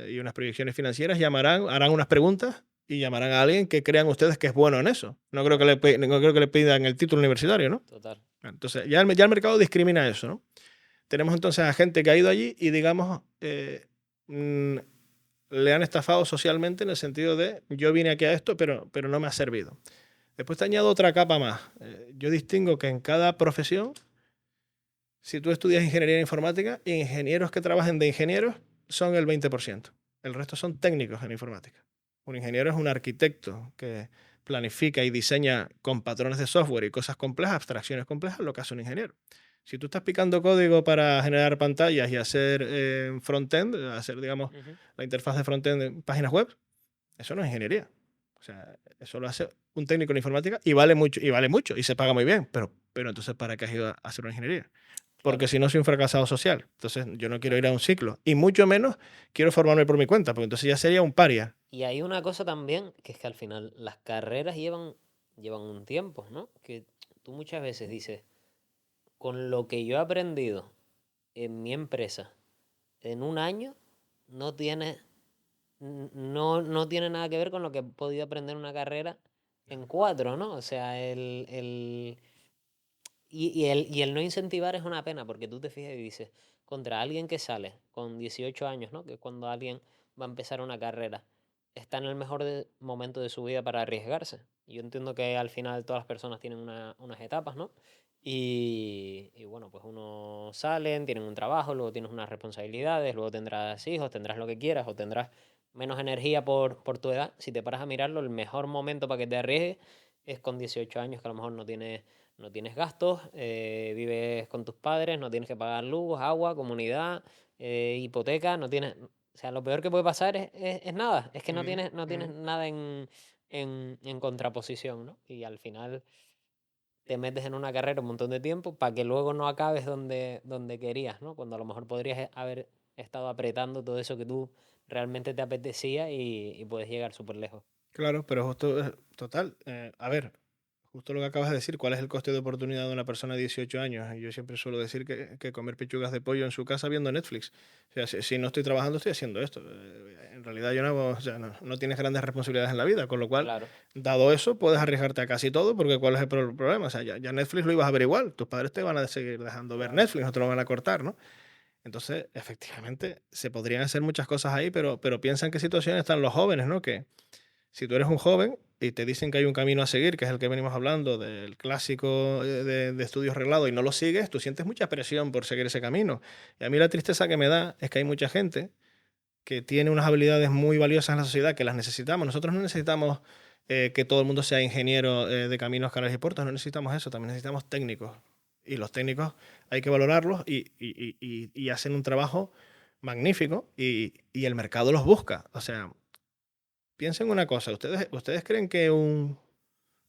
y unas proyecciones financieras, harán unas preguntas y llamarán a alguien que crean ustedes que es bueno en eso. No creo que no creo que le pidan el título universitario, ¿no? Total. Entonces, ya el mercado discrimina eso, ¿no? Tenemos entonces a gente que ha ido allí y, digamos, le han estafado socialmente en el sentido de yo vine aquí a esto, pero no me ha servido. Después te añado otra capa más. Yo distingo que en cada profesión, si tú estudias ingeniería informática, ingenieros que trabajen de ingenieros son el 20%. El resto son técnicos en informática. Un ingeniero es un arquitecto que planifica y diseña con patrones de software y cosas complejas, abstracciones complejas, lo que hace un ingeniero. Si tú estás picando código para generar pantallas y hacer frontend, hacer, digamos, Ujú. la interfaz de frontend en páginas web, eso no es ingeniería. O sea, eso lo hace un técnico en informática y vale mucho, y se paga muy bien. Pero entonces, ¿para qué has ido a hacer una ingeniería? Porque Claro, si no, soy un fracasado social. Entonces, yo no quiero ir a un ciclo. Y mucho menos quiero formarme por mi cuenta, porque entonces ya sería un paria. Y hay una cosa también, que es que al final las carreras llevan un tiempo, ¿no? Que tú muchas veces dices, con lo que yo he aprendido en mi empresa en un año, no tiene, no tiene nada que ver con lo que he podido aprender en una carrera en 4, ¿no? O sea, y el no incentivar es una pena, porque tú te fijas y dices, contra alguien que sale con 18 años, ¿no? Que es cuando alguien va a empezar una carrera, está en el mejor momento de su vida para arriesgarse. Yo entiendo que al final todas las personas tienen unas etapas, ¿no? Y bueno, pues uno salen, tienen un trabajo, luego tienes unas responsabilidades, luego tendrás hijos, tendrás lo que quieras o tendrás menos energía por tu edad. Si te paras a mirarlo, el mejor momento para que te arriesgues es con 18 años, que a lo mejor no tienes gastos, vives con tus padres, no tienes que pagar luz, agua, comunidad, hipoteca, no tienes... O sea, lo peor que puede pasar es nada, es que no tienes nada en contraposición, ¿no? Y al final te metes en una carrera un montón de tiempo para que luego no acabes donde querías, ¿no? Cuando a lo mejor podrías haber estado apretando todo eso que tú realmente te apetecía y puedes llegar súper lejos. Claro, pero justo, total. A ver, justo lo que acabas de decir, ¿cuál es el coste de oportunidad de una persona de 18 años? Y yo siempre suelo decir que comer pechugas de pollo en su casa viendo Netflix. O sea, si no estoy trabajando, estoy haciendo esto. En realidad yo no hago, o sea, no tienes grandes responsabilidades en la vida, con lo cual, Claro, dado eso, puedes arriesgarte a casi todo, porque ¿cuál es el problema? O sea, ya Netflix lo ibas a ver igual. Tus padres te van a seguir dejando ver claro. Netflix, no te lo van a cortar, ¿no? Entonces, efectivamente, se podrían hacer muchas cosas ahí, pero piensa en qué situación están los jóvenes, ¿no? Que si tú eres un joven y te dicen que hay un camino a seguir, que es el que venimos hablando del clásico de estudios reglados y no lo sigues, tú sientes mucha presión por seguir ese camino. Y a mí la tristeza que me da es que hay mucha gente que tiene unas habilidades muy valiosas en la sociedad que las necesitamos. Nosotros no necesitamos que todo el mundo sea ingeniero de caminos, canales y puertos, no necesitamos eso, también necesitamos técnicos. Y los técnicos hay que valorarlos y hacen un trabajo magnífico y el mercado los busca. O sea, piensen una cosa, ¿ustedes creen que un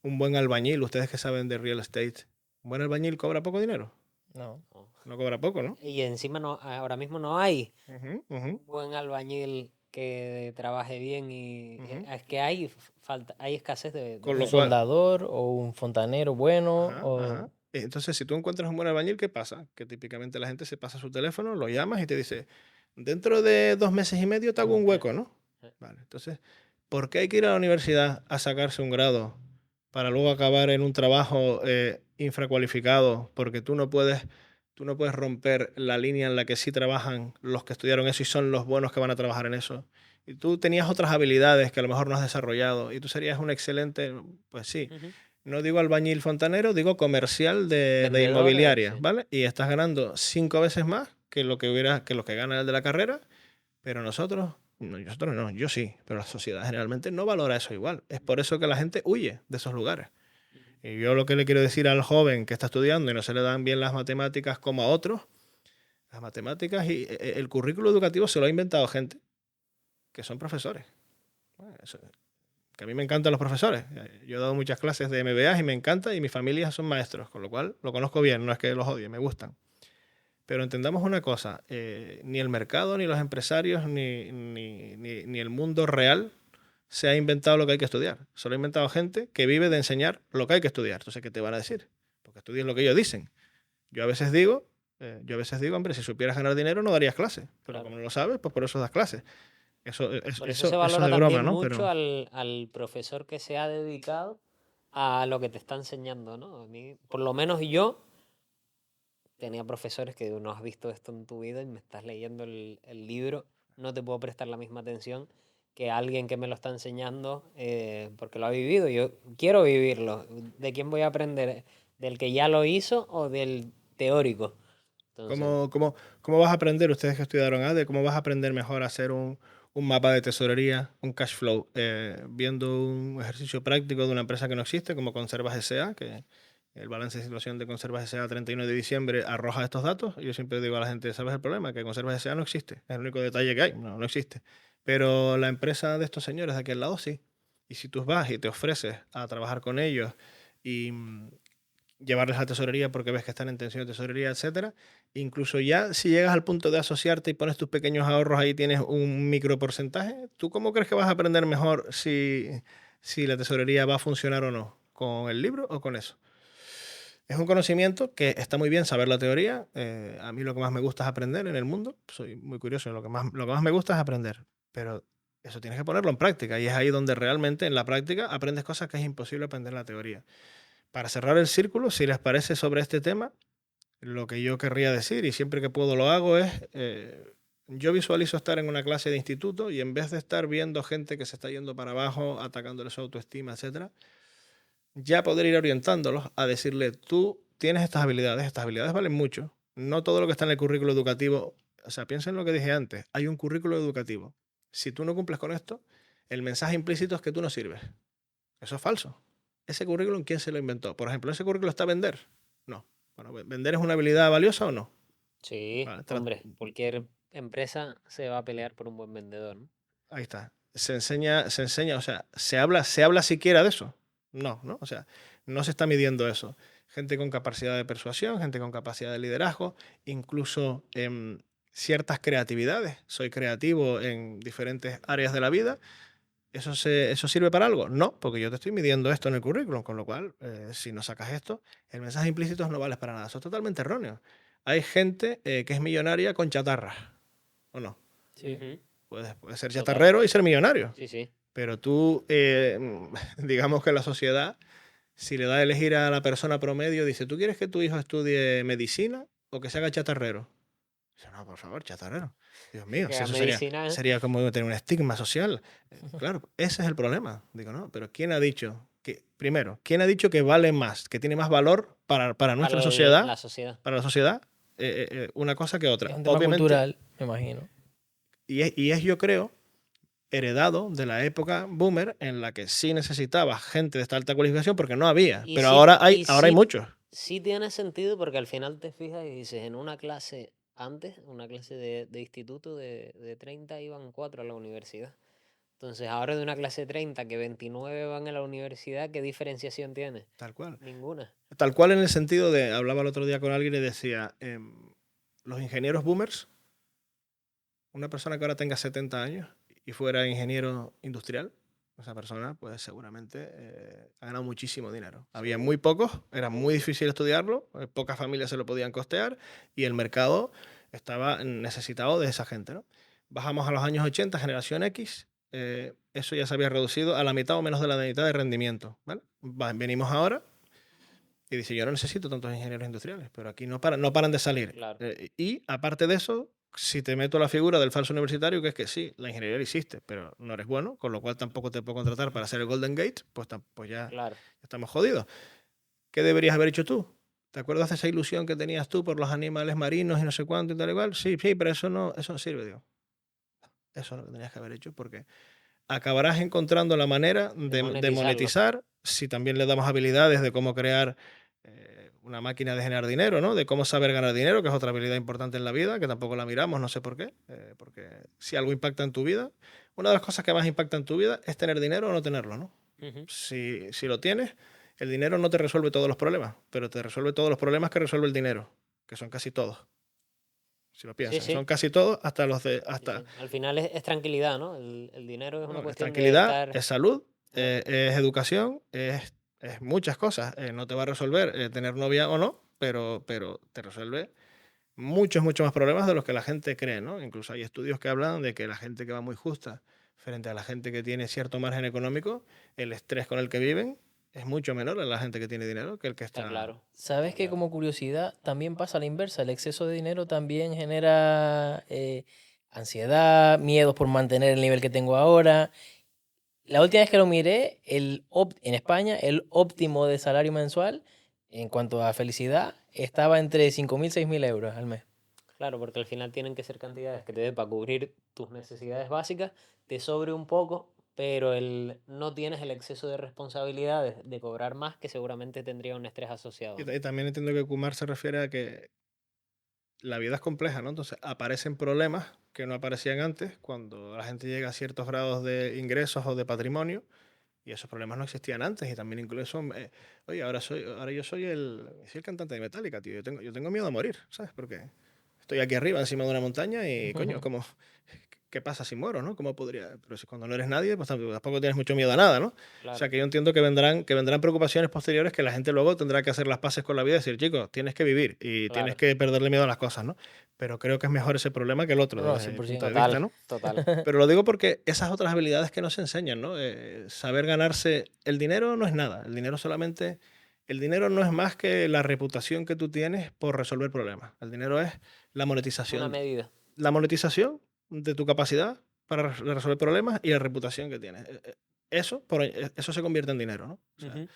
buen albañil, ustedes que saben de real estate, un buen albañil cobra poco dinero? No. No. No cobra poco, ¿no? Y encima ahora mismo no hay Ujú, ujú. un buen albañil que trabaje bien y Ujú. es que hay hay escasez de Con Un lo gente. cual, soldador o un fontanero bueno ajá, o... ajá. Entonces, si tú encuentras un buen albañil, ¿qué pasa? Que típicamente la gente se pasa su teléfono, lo llamas y te dice, dentro de 2 meses y medio te hago un hueco, ¿no? Vale, entonces, ¿por qué hay que ir a la universidad a sacarse un grado para luego acabar en un trabajo infracualificado? Porque tú no puedes romper la línea en la que sí trabajan los que estudiaron eso y son los buenos que van a trabajar en eso. Y tú tenías otras habilidades que a lo mejor no has desarrollado y tú serías un excelente, pues sí, Ujú. no digo albañil fontanero, digo comercial de Vendedor, inmobiliaria, sí. ¿vale? Y estás ganando 5 veces más que lo que gana el de la carrera, pero nosotros no, yo sí, pero la sociedad generalmente no valora eso igual. Es por eso que la gente huye de esos lugares. Ujú. Y yo lo que le quiero decir al joven que está estudiando y no se le dan bien las matemáticas como a otros, las matemáticas y el currículo educativo se lo ha inventado gente que son profesores. Bueno, que a mí me encantan los profesores. Yo he dado muchas clases de MBA y me encanta y mi familia son maestros, con lo cual lo conozco bien, no es que los odie, me gustan. Pero entendamos una cosa, ni el mercado, ni los empresarios, ni el mundo real se ha inventado lo que hay que estudiar. Solo ha inventado gente que vive de enseñar lo que hay que estudiar. Entonces, ¿qué te van a decir? Porque estudies lo que ellos dicen. Yo a veces digo, hombre, si supieras ganar dinero no darías clases. Pero Claro. como no lo sabes, pues por eso das clases. Eso, Por eso se eso valora de broma, también ¿no? mucho Pero al profesor que se ha dedicado a lo que te está enseñando, ¿no? A mí, por lo menos yo tenía profesores que digo, no has visto esto en tu vida y me estás leyendo el libro, no te puedo prestar la misma atención que alguien que me lo está enseñando porque lo ha vivido. Yo quiero vivirlo. ¿De quién voy a aprender? ¿Del que ya lo hizo o del teórico? Entonces, ¿cómo vas a aprender, ustedes que estudiaron ADE, cómo vas a aprender mejor a hacer un mapa de tesorería, un cash flow, viendo un ejercicio práctico de una empresa que no existe, como Conservas S.A., que el balance de situación de Conservas S.A. 31 de diciembre arroja estos datos? Yo siempre digo a la gente, ¿sabes el problema? Que Conservas S.A. no existe, es el único detalle que hay, no existe. Pero la empresa de estos señores de aquí al lado sí. Y si tú vas y te ofreces a trabajar con ellos y llevarles a tesorería porque ves que están en tensión de tesorería, etcétera. Incluso ya si llegas al punto de asociarte y pones tus pequeños ahorros ahí, tienes un micro porcentaje, ¿tú cómo crees que vas a aprender mejor si la tesorería va a funcionar o no? ¿Con el libro o con eso? Es un conocimiento que está muy bien saber la teoría. A mí lo que más me gusta es aprender en el mundo. Soy muy curioso. Lo que más me gusta es aprender. Pero eso tienes que ponerlo en práctica. Y es ahí donde realmente en la práctica aprendes cosas que es imposible aprender en la teoría. Para cerrar el círculo, si les parece sobre este tema, lo que yo querría decir, y siempre que puedo lo hago, es, yo visualizo estar en una clase de instituto y en vez de estar viendo gente que se está yendo para abajo, atacándole su autoestima, etcétera, ya poder ir orientándolos a decirle, tú tienes estas habilidades valen mucho, no todo lo que está en el currículo educativo, o sea, piensa en lo que dije antes, hay un currículo educativo. Si tú no cumples con esto, el mensaje implícito es que tú no sirves. Eso es falso. Ese currículum, ¿quién se lo inventó? Por ejemplo, ¿ese currículum está a vender? No. Bueno, ¿vender es una habilidad valiosa o no? sí, Vale, hombre, cualquier empresa se va a pelear por un buen vendedor, ¿no? ahí está. Se enseña, o sea, ¿se habla siquiera de eso? No, ¿no? O sea, no se está midiendo eso. Gente con capacidad de persuasión, gente con capacidad de liderazgo, incluso ciertas creatividades. Soy creativo en diferentes áreas de la vida. ¿Eso sirve para algo? No, porque yo te estoy midiendo esto en el currículum, con lo cual, si no sacas esto, el mensaje implícito no vale para nada. Eso es totalmente erróneo. Hay gente que es millonaria con chatarra, ¿o no? Sí. Ujú. Puedes ser Total. chatarrero y ser millonario. Sí, sí. Pero tú, digamos que la sociedad, si le da a elegir a la persona promedio, dice, ¿tú quieres que tu hijo estudie medicina o que se haga chatarrero? Dice, no, por favor, chatarrero. Dios mío, Que si la eso sería, medicina, sería como tener un estigma social. Claro, ese es el problema. Digo, no, pero ¿quién ha dicho que, primero, quién ha dicho que vale más, que tiene más valor para nuestra sociedad, la sociedad. para la sociedad, una cosa que Es otra? un tema Obviamente, cultural, me imagino. y es, yo creo, heredado de la época boomer en la que sí necesitaba gente de esta alta cualificación porque no había, Y pero sí, ahora hay muchos. sí tiene sentido porque al final te fijas y dices, en una clase antes, una clase de instituto de 30 iban 4 a la universidad. Entonces ahora de una clase de 30 que 29 van a la universidad, ¿qué diferenciación tiene? Tal cual. Ninguna. Tal cual en el sentido de, hablaba el otro día con alguien y decía, los ingenieros boomers, una persona que ahora tenga 70 años y fuera ingeniero industrial, esa persona pues seguramente ha ganado muchísimo dinero. Había muy pocos, era muy difícil estudiarlo, pocas familias se lo podían costear y el mercado estaba necesitado de esa gente, ¿no? Bajamos a los años 80, generación X, eso ya se había reducido a la mitad o menos de la mitad de rendimiento, ¿vale? Venimos ahora y dice, yo no necesito tantos ingenieros industriales, pero aquí no paran de salir. Claro. Y aparte de eso, si te meto la figura del falso universitario, que es que sí, la ingeniería la hiciste, pero no eres bueno, con lo cual tampoco te puedo contratar para hacer el Golden Gate, pues ya Claro. estamos jodidos. ¿Qué deberías haber hecho tú? ¿Te acuerdas de esa ilusión que tenías tú por los animales marinos y no sé cuánto y tal y cual? Sí, pero eso no sirve, digo. Eso es lo que tenías que haber hecho porque acabarás encontrando la manera de monetizar si también le damos habilidades de cómo crear una máquina de generar dinero, ¿no? De cómo saber ganar dinero, que es otra habilidad importante en la vida, que tampoco la miramos, no sé por qué, porque si algo impacta en tu vida, una de las cosas que más impacta en tu vida es tener dinero o no tenerlo, ¿no? Si lo tienes, el dinero no te resuelve todos los problemas, pero te resuelve todos los problemas que resuelve el dinero, que son casi todos. Si lo piensas, Sí. son casi todos, hasta los de... Hasta, Sí. Al final es tranquilidad, ¿no? El dinero es una es cuestión tranquilidad, de estar... es salud, es educación, es muchas cosas. No te va a resolver tener novia o no, pero te resuelve muchos más problemas de los que la gente cree, ¿no? Incluso hay estudios que hablan de que la gente que va muy justa frente a la gente que tiene cierto margen económico, el estrés con el que viven es mucho menor a la gente que tiene dinero que el que está... claro. ¿Sabes que como curiosidad también pasa a la inversa? El exceso de dinero también genera ansiedad, miedos por mantener el nivel que tengo ahora. La última vez que lo miré, en España, el óptimo de salario mensual en cuanto a felicidad estaba entre 5.000 y 6.000 euros al mes. Claro, porque al final tienen que ser cantidades que te dé para cubrir tus necesidades básicas, te sobre un poco, pero no tienes el exceso de responsabilidades de cobrar más que seguramente tendría un estrés asociado. Y también entiendo que Kumar se refiere a que la vida es compleja, ¿no? Entonces aparecen problemas que no aparecían antes cuando la gente llega a ciertos grados de ingresos o de patrimonio y esos problemas no existían antes y también incluso, oye, ahora yo soy el cantante de Metallica, tío, yo tengo miedo a morir, ¿sabes? Porque estoy aquí arriba encima de una montaña y coño, como ¿qué pasa si muero, no? ¿Cómo podría? Pero si cuando no eres nadie, pues tampoco tienes mucho miedo a nada, ¿no? Claro. O sea, que yo entiendo que vendrán preocupaciones posteriores que la gente luego tendrá que hacer las paces con la vida y decir, chicos, tienes que vivir y tienes que perderle miedo a las cosas, ¿no? Pero creo que es mejor ese problema que el otro, No, desde mi 100%. punto de Total, vista, ¿no? total. Pero lo digo porque esas otras habilidades que nos enseñan, ¿no? Saber ganarse el dinero no es nada. El dinero no es más que la reputación que tú tienes por resolver problemas. El dinero es la Una monetización. medida. La monetización de tu capacidad para resolver problemas y la reputación que tienes. Eso se convierte en dinero, ¿no? O sea,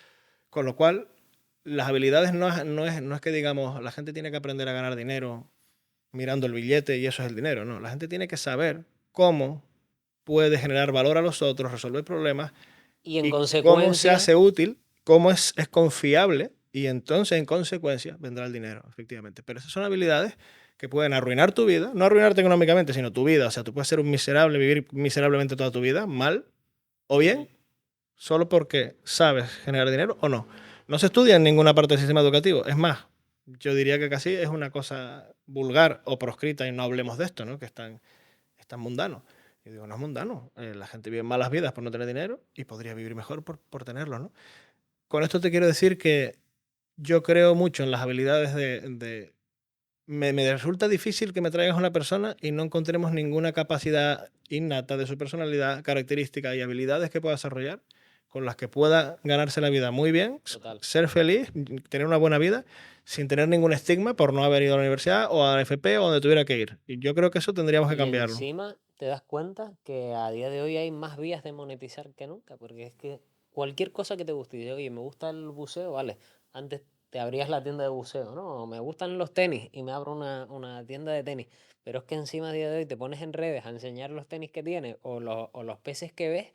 con lo cual, las habilidades no es que digamos, la gente tiene que aprender a ganar dinero mirando el billete y eso es el dinero, no. La gente tiene que saber cómo puede generar valor a los otros, resolver problemas Y en y cómo se consecuencia, hace útil, cómo es confiable y entonces en consecuencia vendrá el dinero, efectivamente. Pero esas son habilidades que pueden arruinar tu vida, no arruinarte económicamente, sino tu vida. O sea, tú puedes ser un miserable, vivir miserablemente toda tu vida, mal o bien, solo porque sabes generar dinero o no. No se estudia en ninguna parte del sistema educativo. Es más, yo diría que casi es una cosa vulgar o proscrita y no hablemos de esto, ¿no? Que es tan mundano. Y digo, no es mundano. La gente vive malas vidas por no tener dinero y podría vivir mejor por tenerlo, ¿no? Con esto te quiero decir que yo creo mucho en las habilidades me resulta difícil que me traigas a una persona y no encontremos ninguna capacidad innata de su personalidad, características y habilidades que pueda desarrollar con las que pueda ganarse la vida muy bien, total. ser feliz, tener una buena vida, sin tener ningún estigma por no haber ido a la universidad o a la FP o donde tuviera que ir. Y yo creo que eso tendríamos que Y cambiarlo. encima te das cuenta que a día de hoy hay más vías de monetizar que nunca, porque es que cualquier cosa que te guste, y dices, oye, me gusta el buceo, vale, antes te abrías la tienda de buceo, ¿no? O me gustan los tenis y me abro una tienda de tenis, pero es que encima a día de hoy te pones en redes a enseñar los tenis que tienes o los peces que ves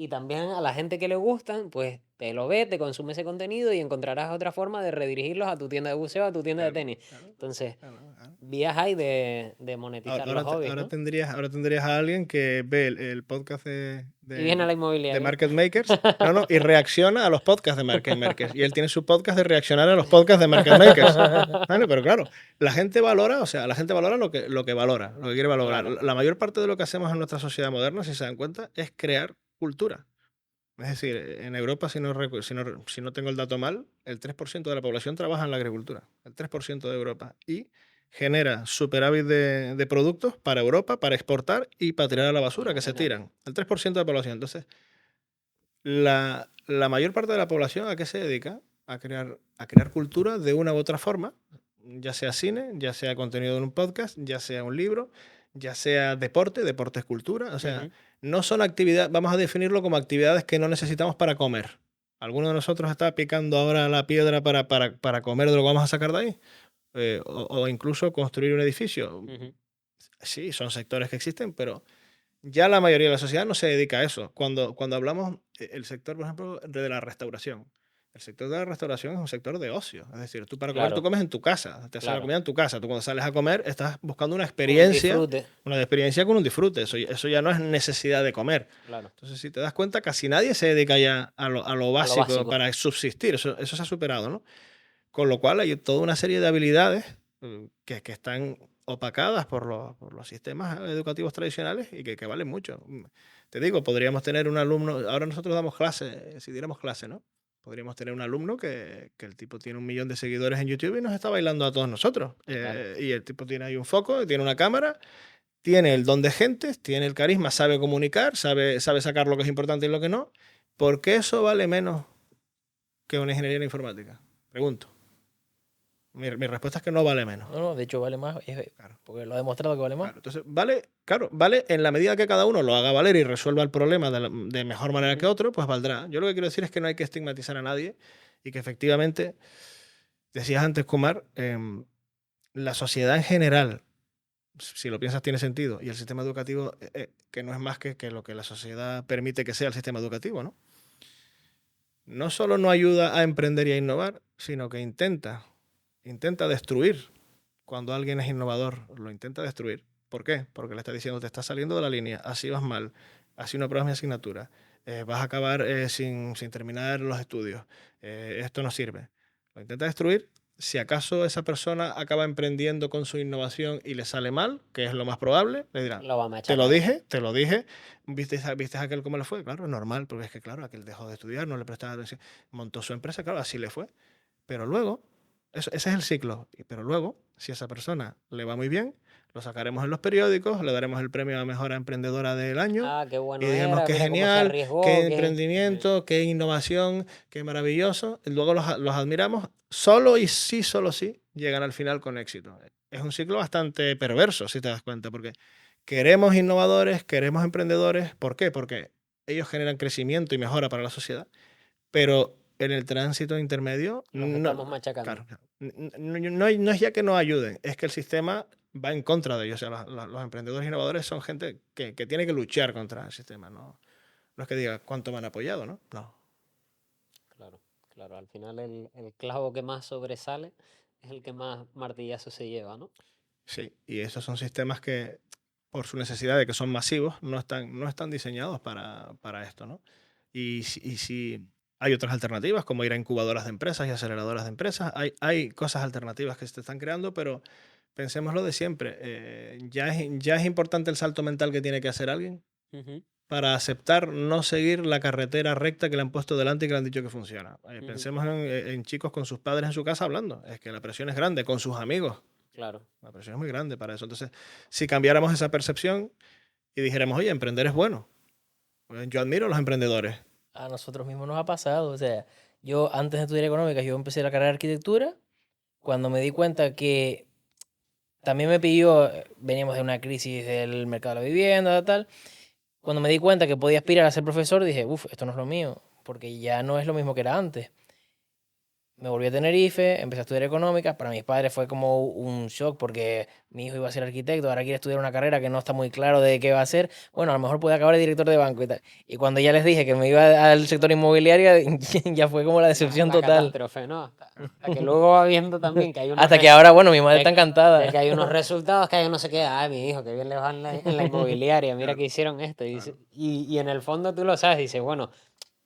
Y también a la gente que le gustan, pues te lo ve, te consume ese contenido y encontrarás otra forma de redirigirlos a tu tienda de buceo, a tu tienda de tenis. Entonces, vías hay de monetizar los hobbies, Ahora ¿no? tendrías a alguien que ve el podcast Y viene a la de inmobiliaria. Market Makers, y reacciona a los podcasts de Market Makers. Y él tiene su podcast de reaccionar a los podcasts de Market Makers. Bueno, pero claro, la gente valora lo que valora, lo que quiere valorar. Claro. La mayor parte de lo que hacemos en nuestra sociedad moderna, si se dan cuenta, es crear cultura. Es decir, en Europa, si no tengo el dato mal, el 3% de la población trabaja en la agricultura. El 3% de Europa. Y genera superávit de productos para Europa, para exportar y para tirar a la basura, que se Imagínate. tiran. El 3% de la población. Entonces, la mayor parte de la población, ¿a qué se dedica? A crear cultura de una u otra forma, ya sea cine, ya sea contenido en un podcast, ya sea un libro, ya sea deporte es cultura. O sea, Ujú. no son actividades, vamos a definirlo como actividades que no necesitamos para comer. ¿Alguno de nosotros está picando ahora la piedra para comer de lo que vamos a sacar de ahí? O incluso construir un edificio. Ujú. Sí, son sectores que existen, pero ya la mayoría de la sociedad no se dedica a eso. Cuando hablamos, el sector, por ejemplo, de la restauración. El sector de la restauración es un sector de ocio. Es decir, tú para comer, tú Claro, comes en tu casa, te haces la claro. comida en tu casa. Tú cuando sales a comer estás buscando una Un experiencia, disfrute, una experiencia con un disfrute. Eso ya no es necesidad de comer. claro. Entonces, si te das cuenta, casi nadie se dedica ya a lo básico básico. para subsistir. Eso se ha superado, ¿no? Con lo cual hay toda una serie de habilidades que están opacadas por los sistemas educativos tradicionales y que valen mucho. Te digo, podríamos tener un alumno, ahora nosotros damos clase, si diéramos clase, ¿no? Podríamos tener un alumno que el tipo tiene 1 millón de seguidores en YouTube y nos está bailando a todos nosotros. Claro. Y el tipo tiene ahí un foco, tiene una cámara, tiene el don de gente, tiene el carisma, sabe comunicar, sabe sacar lo que es importante y lo que no. ¿Por qué eso vale menos que una ingeniería informática? Pregunto. Mi respuesta es que no vale menos. No, de hecho vale más, Claro. porque lo ha demostrado que vale más. Claro, entonces, vale en la medida que cada uno lo haga valer y resuelva el problema de mejor manera que otro, pues valdrá. Yo lo que quiero decir es que no hay que estigmatizar a nadie y que efectivamente, decías antes, Kumar, la sociedad en general, si lo piensas, tiene sentido, y el sistema educativo, que no es más que lo que la sociedad permite que sea el sistema educativo, ¿no? No solo no ayuda a emprender y a innovar, sino que intenta destruir. Cuando alguien es innovador, lo intenta destruir. ¿Por qué? Porque le está diciendo, te estás saliendo de la línea, así vas mal, así no apruebas mi asignatura, vas a acabar sin terminar los estudios, esto no sirve. Lo intenta destruir. Si acaso esa persona acaba emprendiendo con su innovación y le sale mal, que es lo más probable, le dirá, Lo va a te machacar. lo dije, ¿viste a aquel cómo le fue? Claro, es normal, porque es que claro, aquel dejó de estudiar, no le prestaba atención, montó su empresa, claro, así le fue. Pero luego, ese es el ciclo. Pero luego, si a esa persona le va muy bien, lo sacaremos en los periódicos, le daremos el premio a Mejor Emprendedora del Año Ah, qué y bueno diremos era, qué mira cómo se genial, arriesgó, qué que... emprendimiento, qué innovación, qué maravilloso. Y luego los admiramos. Solo sí llegan al final con éxito. Es un ciclo bastante perverso, si te das cuenta, porque queremos innovadores, queremos emprendedores. ¿Por qué? Porque ellos generan crecimiento y mejora para la sociedad, pero en el tránsito intermedio, Los estamos machacando. claro, no es ya que no ayuden, es que el sistema va en contra de ellos. O sea, los emprendedores innovadores son gente que tiene que luchar contra el sistema, no es que diga cuánto me han apoyado, ¿no? No. Claro, claro. Al final el clavo que más sobresale es el que más martillazo se lleva, ¿no? Sí, y esos son sistemas que, por su necesidad de que son masivos, no están diseñados para esto, ¿no? Y si hay otras alternativas, como ir a incubadoras de empresas y aceleradoras de empresas, hay cosas alternativas que se están creando, pero pensemos lo de siempre. Ya es importante el salto mental que tiene que hacer alguien Ujú, para aceptar no seguir la carretera recta que le han puesto delante y que le han dicho que funciona. ujú. Pensemos en chicos con sus padres en su casa hablando. Es que la presión es grande, con sus amigos. Claro, La presión es muy grande para eso. Entonces, si cambiáramos esa percepción y dijéramos, oye, emprender es bueno. Pues yo admiro a los emprendedores. A nosotros mismos nos ha pasado. O sea, yo antes de estudiar económicas, yo empecé la carrera de arquitectura. Cuando me di cuenta que también me pilló, veníamos de una crisis del mercado de la vivienda, tal. Cuando me di cuenta que podía aspirar a ser profesor, dije, uff, esto no es lo mío, porque ya no es lo mismo que era antes. me volví a Tenerife, empecé a estudiar económicas. Para mis padres fue como un shock porque mi hijo iba a ser arquitecto, ahora quiere estudiar una carrera que no está muy claro de qué va a ser. Bueno, a lo mejor puede acabar de director de banco y tal. Y cuando ya les dije que me iba al sector inmobiliario, ya fue como la decepción La total. catástrofe, ¿no? Hasta que luego va viendo también que hay unos Hasta que ahora, bueno, mi madre está de encantada. que hay unos resultados, que hay no sé qué, ay, mi hijo, que bien le va en la inmobiliaria, mira Claro, que hicieron esto. claro. Y en el fondo tú lo sabes, dices, bueno,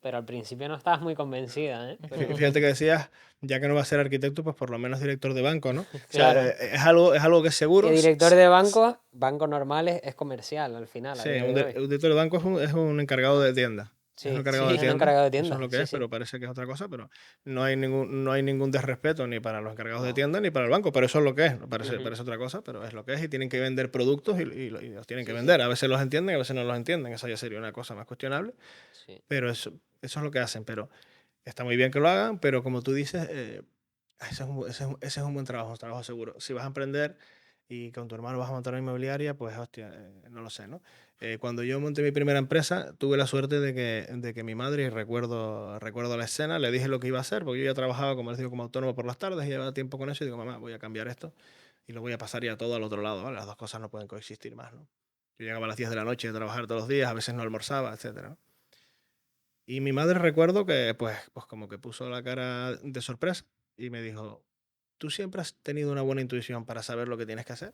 pero al principio no estabas muy convencida, ¿eh? Pero Fíjate que decías, ya que no va a ser arquitecto, pues por lo menos director de banco, ¿no? O sea, claro, es algo que es seguro. que director de banco normal es comercial al final, a Sí, día de hoy. un director de banco es un encargado de tienda. Es un Sí, encargado es de un tienda. encargado de Eso es tienda, lo que sí, es, sí. pero parece que es otra cosa. Pero no hay ningún desrespeto ni para los encargados de No. tienda ni para el banco. Pero eso es lo que es. No parece, Ujú. parece otra cosa, pero es lo que es. Y tienen que vender productos y los tienen que Sí, sí, vender. A veces los entienden, a veces no los entienden. Eso ya sería una cosa más cuestionable. sí. Pero eso es lo que hacen. Pero está muy bien que lo hagan, pero como tú dices, ese es un buen trabajo, un trabajo seguro. Si vas a emprender y con tu hermano vas a montar una inmobiliaria, pues hostia, no lo sé, ¿no? Cuando yo monté mi primera empresa, tuve la suerte de que mi madre, y recuerdo la escena, le dije lo que iba a hacer, porque yo ya trabajaba, como les digo, como autónomo por las tardes y llevaba tiempo con eso, y digo, mamá, voy a cambiar esto y lo voy a pasar ya todo al otro lado, ¿vale? Las dos cosas no pueden coexistir más, ¿no? Yo llegaba a las 10 de la noche a trabajar todos los días, a veces no almorzaba, etcétera, ¿no? Y mi madre recuerdo que, pues como que puso la cara de sorpresa y me dijo, tú siempre has tenido una buena intuición para saber lo que tienes que hacer,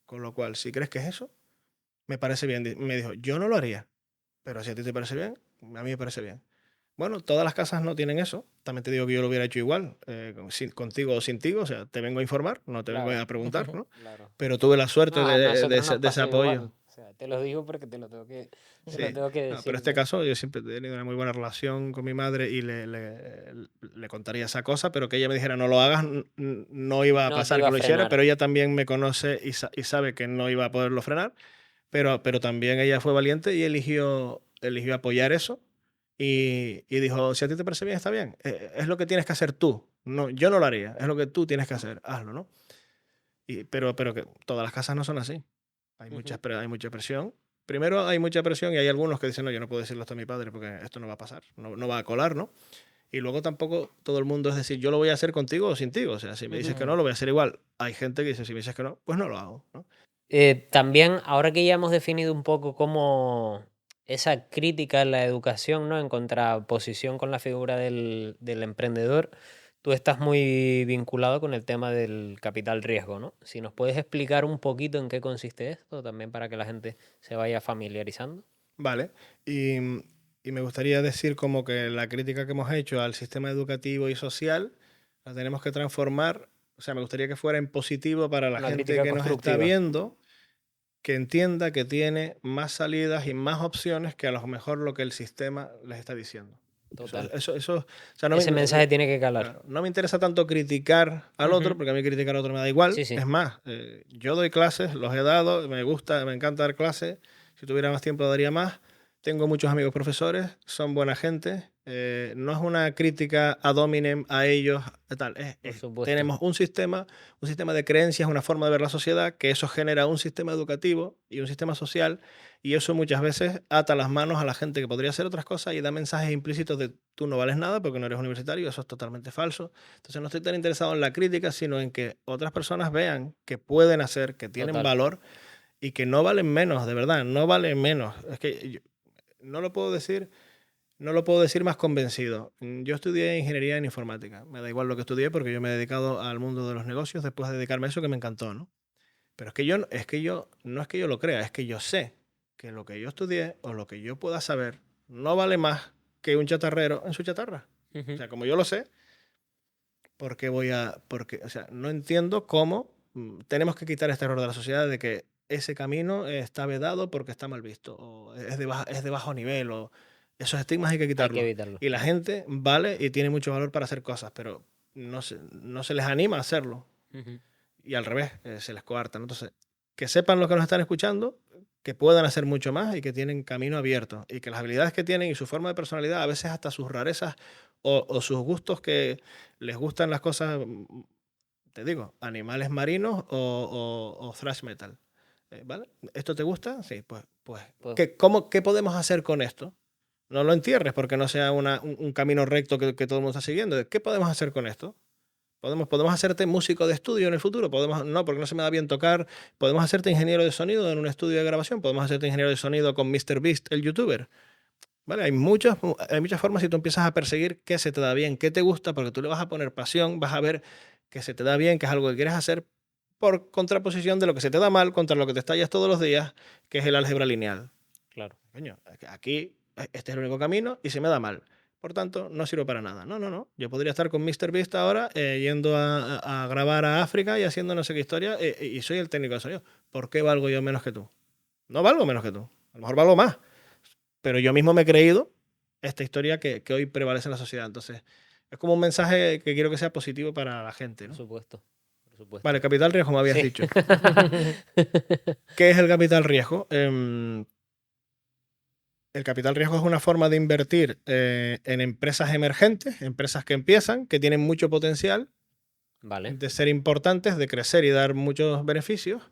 con lo cual, si crees que es eso, me parece bien. Me dijo, yo no lo haría, pero si a ti te parece bien, a mí me parece bien. Bueno, todas las casas no tienen eso. También te digo que yo lo hubiera hecho igual, contigo o sin ti, o sea, te vengo a informar, no te vengo Claro, a preguntar, ¿no? claro. Pero tuve la suerte No, a nosotros nos de ese pasó apoyo. igual. O sea, te lo digo porque te lo Sí, tengo que no, pero en decir. este caso yo siempre he tenido una muy buena relación con mi madre y le contaría esa cosa, pero que ella me dijera no lo hagas, no iba a No te pasar iba que a lo hiciera, frenar. pero ella también me conoce y sabe que no iba a poderlo frenar, pero también ella fue valiente y eligió apoyar eso y dijo, si a ti te parece bien, está bien, es lo que tienes que hacer tú, no, yo no lo haría, es lo que tú tienes que hacer, hazlo, ¿no? Pero que todas las casas no son así. Ujú. Hay mucha presión. Primero hay mucha presión y hay algunos que dicen, no, yo no puedo decirlo esto a mi padre porque esto no va a pasar, no va a colar, ¿no? Y luego tampoco todo el mundo es decir, yo lo voy a hacer contigo o sin ti. O sea, si me dices que no, lo voy a hacer igual. Hay gente que dice, si me dices que no, pues no lo hago, ¿no? También, ahora que ya hemos definido un poco cómo esa crítica a la educación, ¿no? En contraposición con la figura del emprendedor, tú estás muy vinculado con el tema del capital riesgo, ¿no? Si nos puedes explicar un poquito en qué consiste esto, también para que la gente se vaya familiarizando. Vale. Y me gustaría decir como que la crítica que hemos hecho al sistema educativo y social la tenemos que transformar. O sea, me gustaría que fuera en positivo para la Una gente crítica que nos está constructiva. viendo, que entienda que tiene más salidas y más opciones que a lo mejor lo que el sistema les está diciendo. Total. O sea, Ese mensaje tiene que calar. claro, no me interesa tanto criticar al otro, Ujú. porque a mí criticar al otro me da igual. Sí, sí. Es más, yo doy clases, los he dado, me gusta, me encanta dar clases. Si tuviera más tiempo daría más. Tengo muchos amigos profesores, son buena gente. No es una crítica ad hominem a ellos, tal. Por supuesto. Tenemos un sistema de creencias, una forma de ver la sociedad, que eso genera un sistema educativo y un sistema social, y eso muchas veces ata las manos a la gente que podría hacer otras cosas y da mensajes implícitos de tú no vales nada porque no eres universitario, eso es totalmente falso. Entonces no estoy tan interesado en la crítica, sino en que otras personas vean que pueden hacer, que tienen Total. valor y que no valen menos, de verdad, no valen menos. Es que no lo puedo decir, no lo puedo decir más convencido. Yo estudié ingeniería en informática. Me da igual lo que estudié porque yo me he dedicado al mundo de los negocios después de dedicarme a eso que me encantó, ¿no? Pero no es que yo lo crea, es que yo sé que lo que yo estudié o lo que yo pueda saber no vale más que un chatarrero en su chatarra. O Ujú. sea, como yo lo sé, o sea, no entiendo cómo tenemos que quitar este error de la sociedad de que ese camino está vedado porque está mal visto, o es de bajo nivel, o esos estigmas hay que Hay que quitarlos. evitarlo. Y la gente vale y tiene mucho valor para hacer cosas, pero no se les anima a hacerlo. Ujú. Y al revés, se les coarta, ¿no? Entonces, que sepan los que nos están escuchando, que puedan hacer mucho más y que tienen camino abierto. Y que las habilidades que tienen y su forma de personalidad, a veces hasta sus rarezas o sus gustos que les gustan las cosas, te digo, animales marinos o thrash metal. ¿Vale? ¿Esto te gusta? Sí, pues Pues ¿qué podemos hacer con esto? No lo entierres porque no sea un camino recto que todo el mundo está siguiendo. ¿Qué podemos hacer con esto? ¿Podemos hacerte músico de estudio en el futuro? No, porque no se me da bien tocar. ¿Podemos hacerte ingeniero de sonido en un estudio de grabación? ¿Podemos hacerte ingeniero de sonido con MrBeast, el youtuber? ¿Vale? Hay muchas formas si tú empiezas a perseguir qué se te da bien, qué te gusta, porque tú le vas a poner pasión, vas a ver que se te da bien, que es algo que quieres hacer, por contraposición de lo que se te da mal contra lo que te estallas todos los días, que es el álgebra lineal. Claro. Coño, aquí este es el único camino y se me da mal. Por tanto, no sirvo para nada. No. Yo podría estar con MrBeast ahora yendo a grabar a África y haciendo no sé qué historia y soy el técnico de sonido. ¿Por qué valgo yo menos que tú? No valgo menos que tú. A lo mejor valgo más. Pero yo mismo me he creído esta historia que hoy prevalece en la sociedad. Entonces, es como un mensaje que quiero que sea positivo para la gente, Por ¿no? supuesto. Por supuesto. Vale, capital riesgo, me habías Sí. dicho. ¿Qué es el capital riesgo? El capital riesgo es una forma de invertir en empresas emergentes, empresas que empiezan, que tienen mucho potencial Vale. de ser importantes, de crecer y dar muchos beneficios,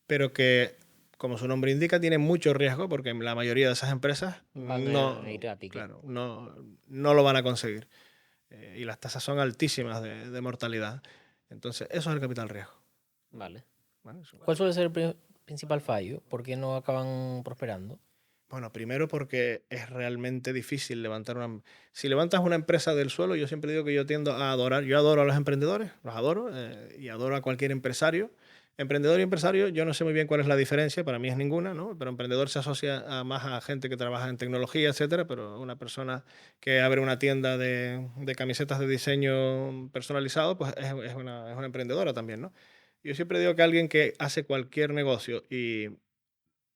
pero que, como su nombre indica, tienen mucho riesgo porque la mayoría de esas empresas Van no, a ir a pique. claro, no lo van a conseguir. Y las tasas son altísimas de mortalidad. Entonces, eso es el capital riesgo. Vale. ¿Vale? ¿Cuál suele ser el principal fallo? ¿Por qué no acaban prosperando? Bueno, primero porque es realmente difícil levantar una... Si levantas una empresa del suelo, yo siempre digo que yo tiendo a adorar, yo adoro a los emprendedores, los adoro, y adoro a cualquier empresario. Emprendedor y empresario, yo no sé muy bien cuál es la diferencia, para mí es ninguna, ¿no? Pero emprendedor se asocia más a gente que trabaja en tecnología, etcétera, pero una persona que abre una tienda de camisetas de diseño personalizado, pues es una emprendedora también, ¿no? Yo siempre digo que alguien que hace cualquier negocio y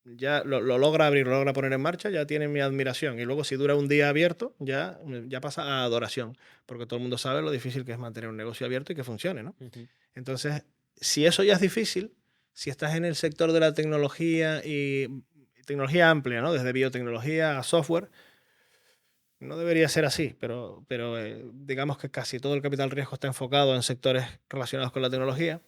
ya lo logra abrir, lo logra poner en marcha, ya tiene mi admiración. Y luego si dura un día abierto, ya pasa a adoración, porque todo el mundo sabe lo difícil que es mantener un negocio abierto y que funcione, ¿no? Ujú. Entonces, si eso ya es difícil, si estás en el sector de la tecnología y tecnología amplia, ¿no? Desde biotecnología a software, no debería ser así, pero digamos que casi todo el capital riesgo está enfocado en sectores relacionados con la tecnología.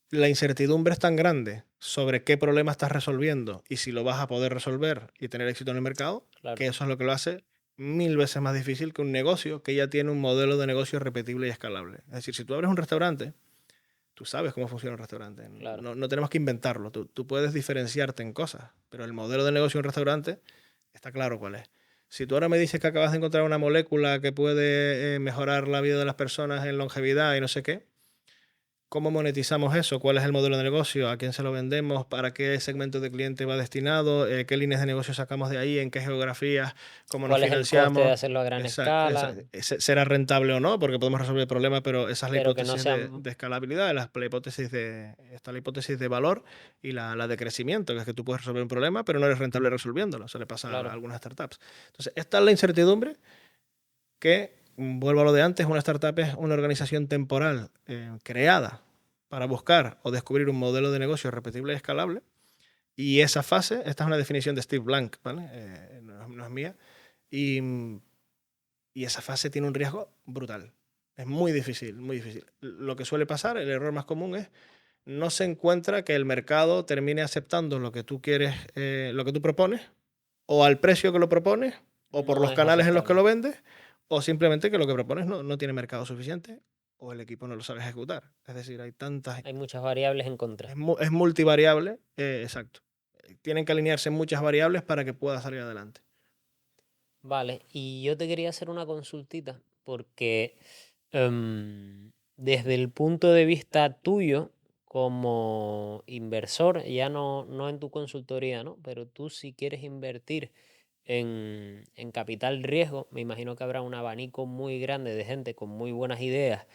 La incertidumbre es tan grande sobre qué problema estás resolviendo y si lo vas a poder resolver y tener éxito en el mercado, Claro. que eso es lo que lo hace 1000 veces más difícil que un negocio que ya tiene un modelo de negocio repetible y escalable. Es decir, si tú abres un restaurante, tú sabes cómo funciona un restaurante. Claro. No tenemos que inventarlo. Tú puedes diferenciarte en cosas, pero el modelo de negocio de un restaurante está claro cuál es. Si tú ahora me dices que acabas de encontrar una molécula que puede mejorar la vida de las personas en longevidad y no sé qué, ¿cómo monetizamos eso? ¿Cuál es el modelo de negocio? ¿A quién se lo vendemos? ¿Para qué segmento de cliente va destinado? ¿Qué líneas de negocio sacamos de ahí? ¿En qué geografías? ¿Cómo nos ¿Cuál es el coste de financiamos? hacerlo a gran Exacto, escala? ¿será rentable o no? Porque podemos resolver el problema, pero esa es la Pero que no hipótesis sea... de escalabilidad, está la hipótesis de valor y la de crecimiento, que es que tú puedes resolver un problema, pero no eres rentable resolviéndolo. Eso le pasa Claro. a algunas startups. Entonces, esta es la incertidumbre que, vuelvo a lo de antes, una startup es una organización temporal creada para buscar o descubrir un modelo de negocio repetible y escalable. Y esa fase, esta es una definición de Steve Blank, ¿vale? No es mía. Y, y esa fase tiene un riesgo brutal. Es muy difícil, muy difícil. Lo que suele pasar, el error más común es no se encuentra que el mercado termine aceptando lo que tú quieres, lo que tú propones, o al precio que lo propones, o por No los es canales en los que aceptable. lo vendes, o simplemente que lo que propones no tiene mercado suficiente, o el equipo no lo sabe ejecutar. Es decir, hay tantas... Hay muchas variables en contra. Es multivariable, exacto. Tienen que alinearse muchas variables para que pueda salir adelante. Vale, y yo te quería hacer una consultita porque desde el punto de vista tuyo como inversor, ya no en tu consultoría, ¿no? Pero tú si quieres invertir en capital riesgo, me imagino que habrá un abanico muy grande de gente con muy buenas ideas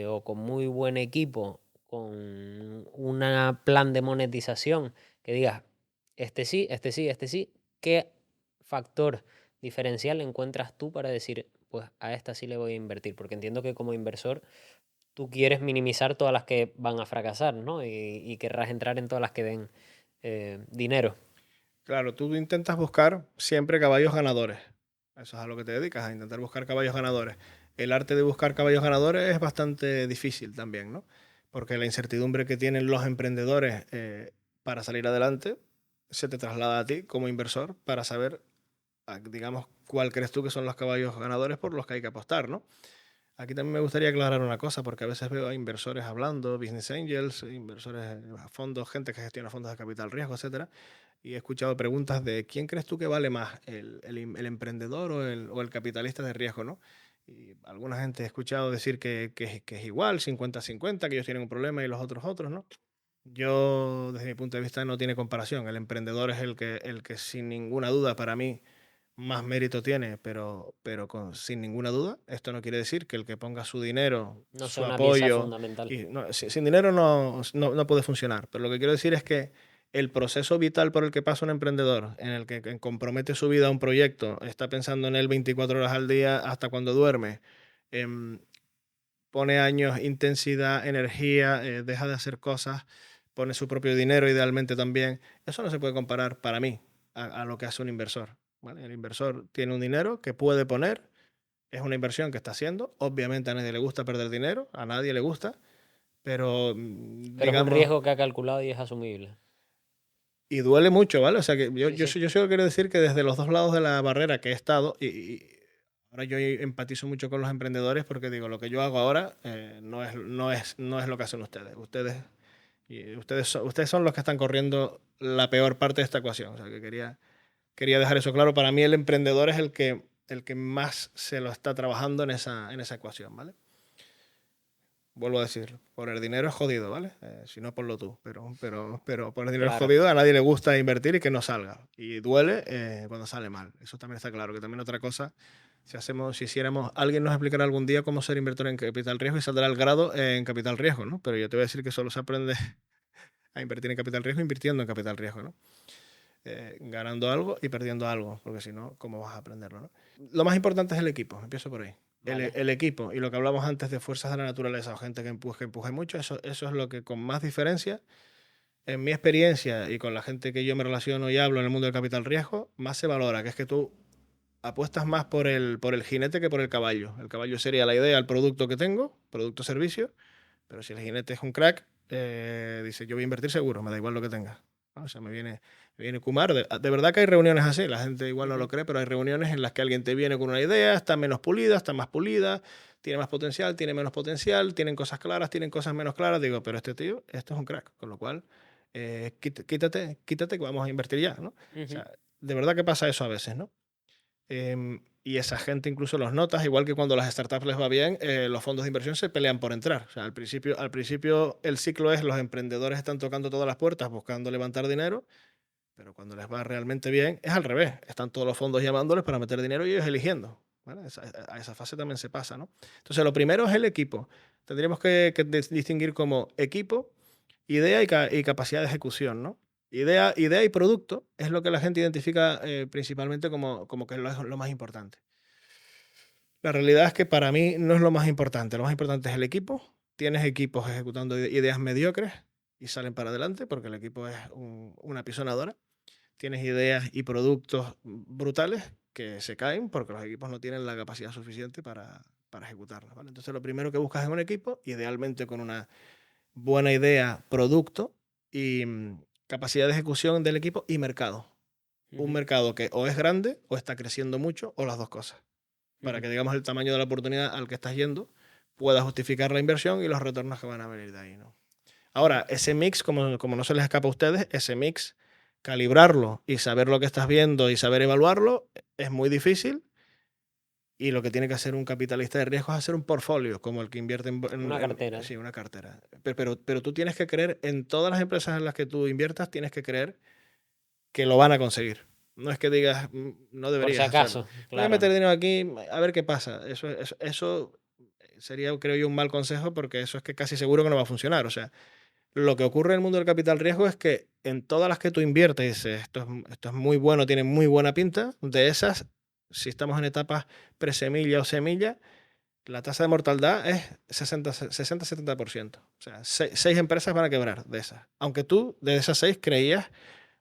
o con muy buen equipo, con un plan de monetización que digas, este sí, este sí, este sí. ¿Qué factor diferencial encuentras tú para decir, pues a esta sí le voy a invertir? Porque entiendo que como inversor tú quieres minimizar todas las que van a fracasar, ¿no? Y querrás entrar en todas las que den dinero. Claro, tú intentas buscar siempre caballos ganadores. Eso es a lo que te dedicas, a intentar buscar caballos ganadores. El arte de buscar caballos ganadores es bastante difícil también, ¿no? Porque la incertidumbre que tienen los emprendedores para salir adelante se te traslada a ti como inversor para saber digamos, cuál crees tú que son los caballos ganadores por los que hay que apostar, ¿no? Aquí también me gustaría aclarar una cosa, porque a veces veo a inversores hablando, business angels, inversores, fondos, gente que gestiona fondos de capital riesgo, etcétera, y he escuchado preguntas de quién crees tú que vale más, el emprendedor o el capitalista de riesgo, ¿no? Y alguna gente he escuchado decir que es igual, 50-50, que ellos tienen un problema y los otros, ¿no? Yo, desde mi punto de vista, no tiene comparación. El emprendedor es el que sin ninguna duda para mí más mérito tiene, pero sin ninguna duda. Esto no quiere decir que el que ponga su dinero, No su sea una pieza apoyo, fundamental. y sin dinero no puede funcionar. Pero lo que quiero decir es que el proceso vital por el que pasa un emprendedor, en el que compromete su vida a un proyecto, está pensando en él 24 horas al día hasta cuando duerme, em, pone años, intensidad, energía, deja de hacer cosas, pone su propio dinero idealmente también. Eso no se puede comparar para mí a lo que hace un inversor. ¿Vale? El inversor tiene un dinero que puede poner, es una inversión que está haciendo. Obviamente a nadie le gusta perder dinero, a nadie le gusta, pero Pero es un digamos, riesgo que ha calculado y es asumible. y duele mucho, ¿vale? O sea que Sí, sí. yo solo quiero decir que desde los dos lados de la barrera que he estado, y ahora yo empatizo mucho con los emprendedores porque digo, lo que yo hago ahora no es lo que hacen ustedes. Ustedes son los que están corriendo la peor parte de esta ecuación. O sea, que quería dejar eso claro. Para mí el emprendedor es el que más se lo está trabajando en esa ecuación, ¿vale? Vuelvo a decirlo, poner dinero es jodido, ¿vale? Si no, ponlo tú. Pero poner dinero es Claro. jodido, a nadie le gusta invertir y que no salga. Y duele cuando sale mal. Eso también está claro. Que también otra cosa, si hiciéramos, alguien nos explicará algún día cómo ser inversor en capital riesgo y saldrá el grado en capital riesgo, ¿no? Pero yo te voy a decir que solo se aprende a invertir en capital riesgo invirtiendo en capital riesgo, ¿no? Ganando algo y perdiendo algo, porque si no, ¿cómo vas a aprenderlo, no? Lo más importante es el equipo, empiezo por ahí. Vale. El equipo y lo que hablamos antes de fuerzas de la naturaleza o gente que empuje mucho, eso es lo que con más diferencia, en mi experiencia y con la gente que yo me relaciono y hablo en el mundo del capital riesgo, más se valora, que es que tú apuestas más por el jinete que por el caballo. El caballo sería la idea, el producto que tengo, producto-servicio, pero si el jinete es un crack, dice, yo voy a invertir seguro, me da igual lo que tenga. ¿No? O sea, me viene Kumar. De verdad que hay reuniones así, la gente igual no lo cree, pero hay reuniones en las que alguien te viene con una idea, está menos pulida, está más pulida, tiene más potencial, tiene menos potencial, tienen cosas claras, tienen cosas menos claras. Digo, pero este tío, esto es un crack, con lo cual, quítate que vamos a invertir ya, ¿no? O sea, de verdad que pasa eso a veces, ¿no? Y esa gente incluso los notas, igual que cuando las startups les va bien, los fondos de inversión se pelean por entrar. O sea, al principio el ciclo es los emprendedores están tocando todas las puertas buscando levantar dinero, pero cuando les va realmente bien es al revés. Están todos los fondos llamándoles para meter dinero y ellos eligiendo. ¿Vale? A esa fase también se pasa, ¿no? Entonces, lo primero es el equipo. Tendríamos que distinguir como equipo, idea y capacidad de ejecución, ¿no? Idea y producto es lo que la gente identifica principalmente como que es lo más importante. La realidad es que para mí no es lo más importante. Lo más importante es el equipo. Tienes equipos ejecutando ideas mediocres y salen para adelante porque el equipo es una pisonadora. Tienes ideas y productos brutales que se caen porque los equipos no tienen la capacidad suficiente para ejecutarlas, ¿vale? Entonces, lo primero que buscas es un equipo, idealmente con una buena idea, producto y capacidad de ejecución del equipo y mercado. Un mercado que o es grande o está creciendo mucho o las dos cosas. Para que, digamos, el tamaño de la oportunidad al que estás yendo pueda justificar la inversión y los retornos que van a venir de ahí, ¿no? Ahora, ese mix, como no se les escapa a ustedes, ese mix, calibrarlo y saber lo que estás viendo y saber evaluarlo es muy difícil. Y lo que tiene que hacer un capitalista de riesgo es hacer un portfolio, como el que invierte Una cartera. sí, una cartera. Pero tú tienes que creer, en todas las empresas en las que tú inviertas, tienes que creer que lo van a conseguir. No es que digas, no Por si deberías acaso, hacerlo. Voy a claro. meter dinero aquí, a ver qué pasa. Eso sería, creo yo, un mal consejo porque eso es que casi seguro que no va a funcionar. O sea, lo que ocurre en el mundo del capital riesgo es que en todas las que tú inviertes, dices, esto es muy bueno, tiene muy buena pinta, de esas, si estamos en etapas presemilla o semilla, la tasa de mortalidad es 60-70%. O sea, seis empresas van a quebrar de esas. Aunque tú de esas 6 creías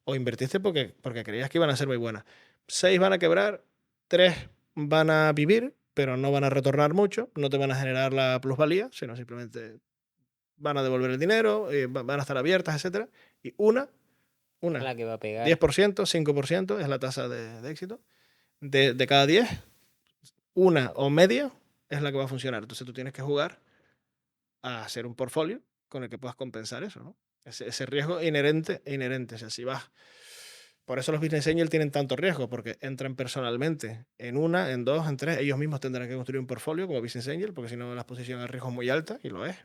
o invertiste porque creías que iban a ser muy buenas. 6 van a quebrar, 3 van a vivir, pero no van a retornar mucho, no te van a generar la plusvalía, sino simplemente van a devolver el dinero, van a estar abiertas, etcétera. Y una La que va a pegar. 10%, 5% es la tasa de éxito. de cada 10, una o media es la que va a funcionar. Entonces tú tienes que jugar a hacer un portfolio con el que puedas compensar eso, ¿no? Ese riesgo inherente. O sea, si vas... Por eso los business angels tienen tanto riesgo, porque entran personalmente en una, en dos, en tres. Ellos mismos tendrán que construir un portfolio como business angel, porque si no la exposición al riesgo es muy alta, y lo es.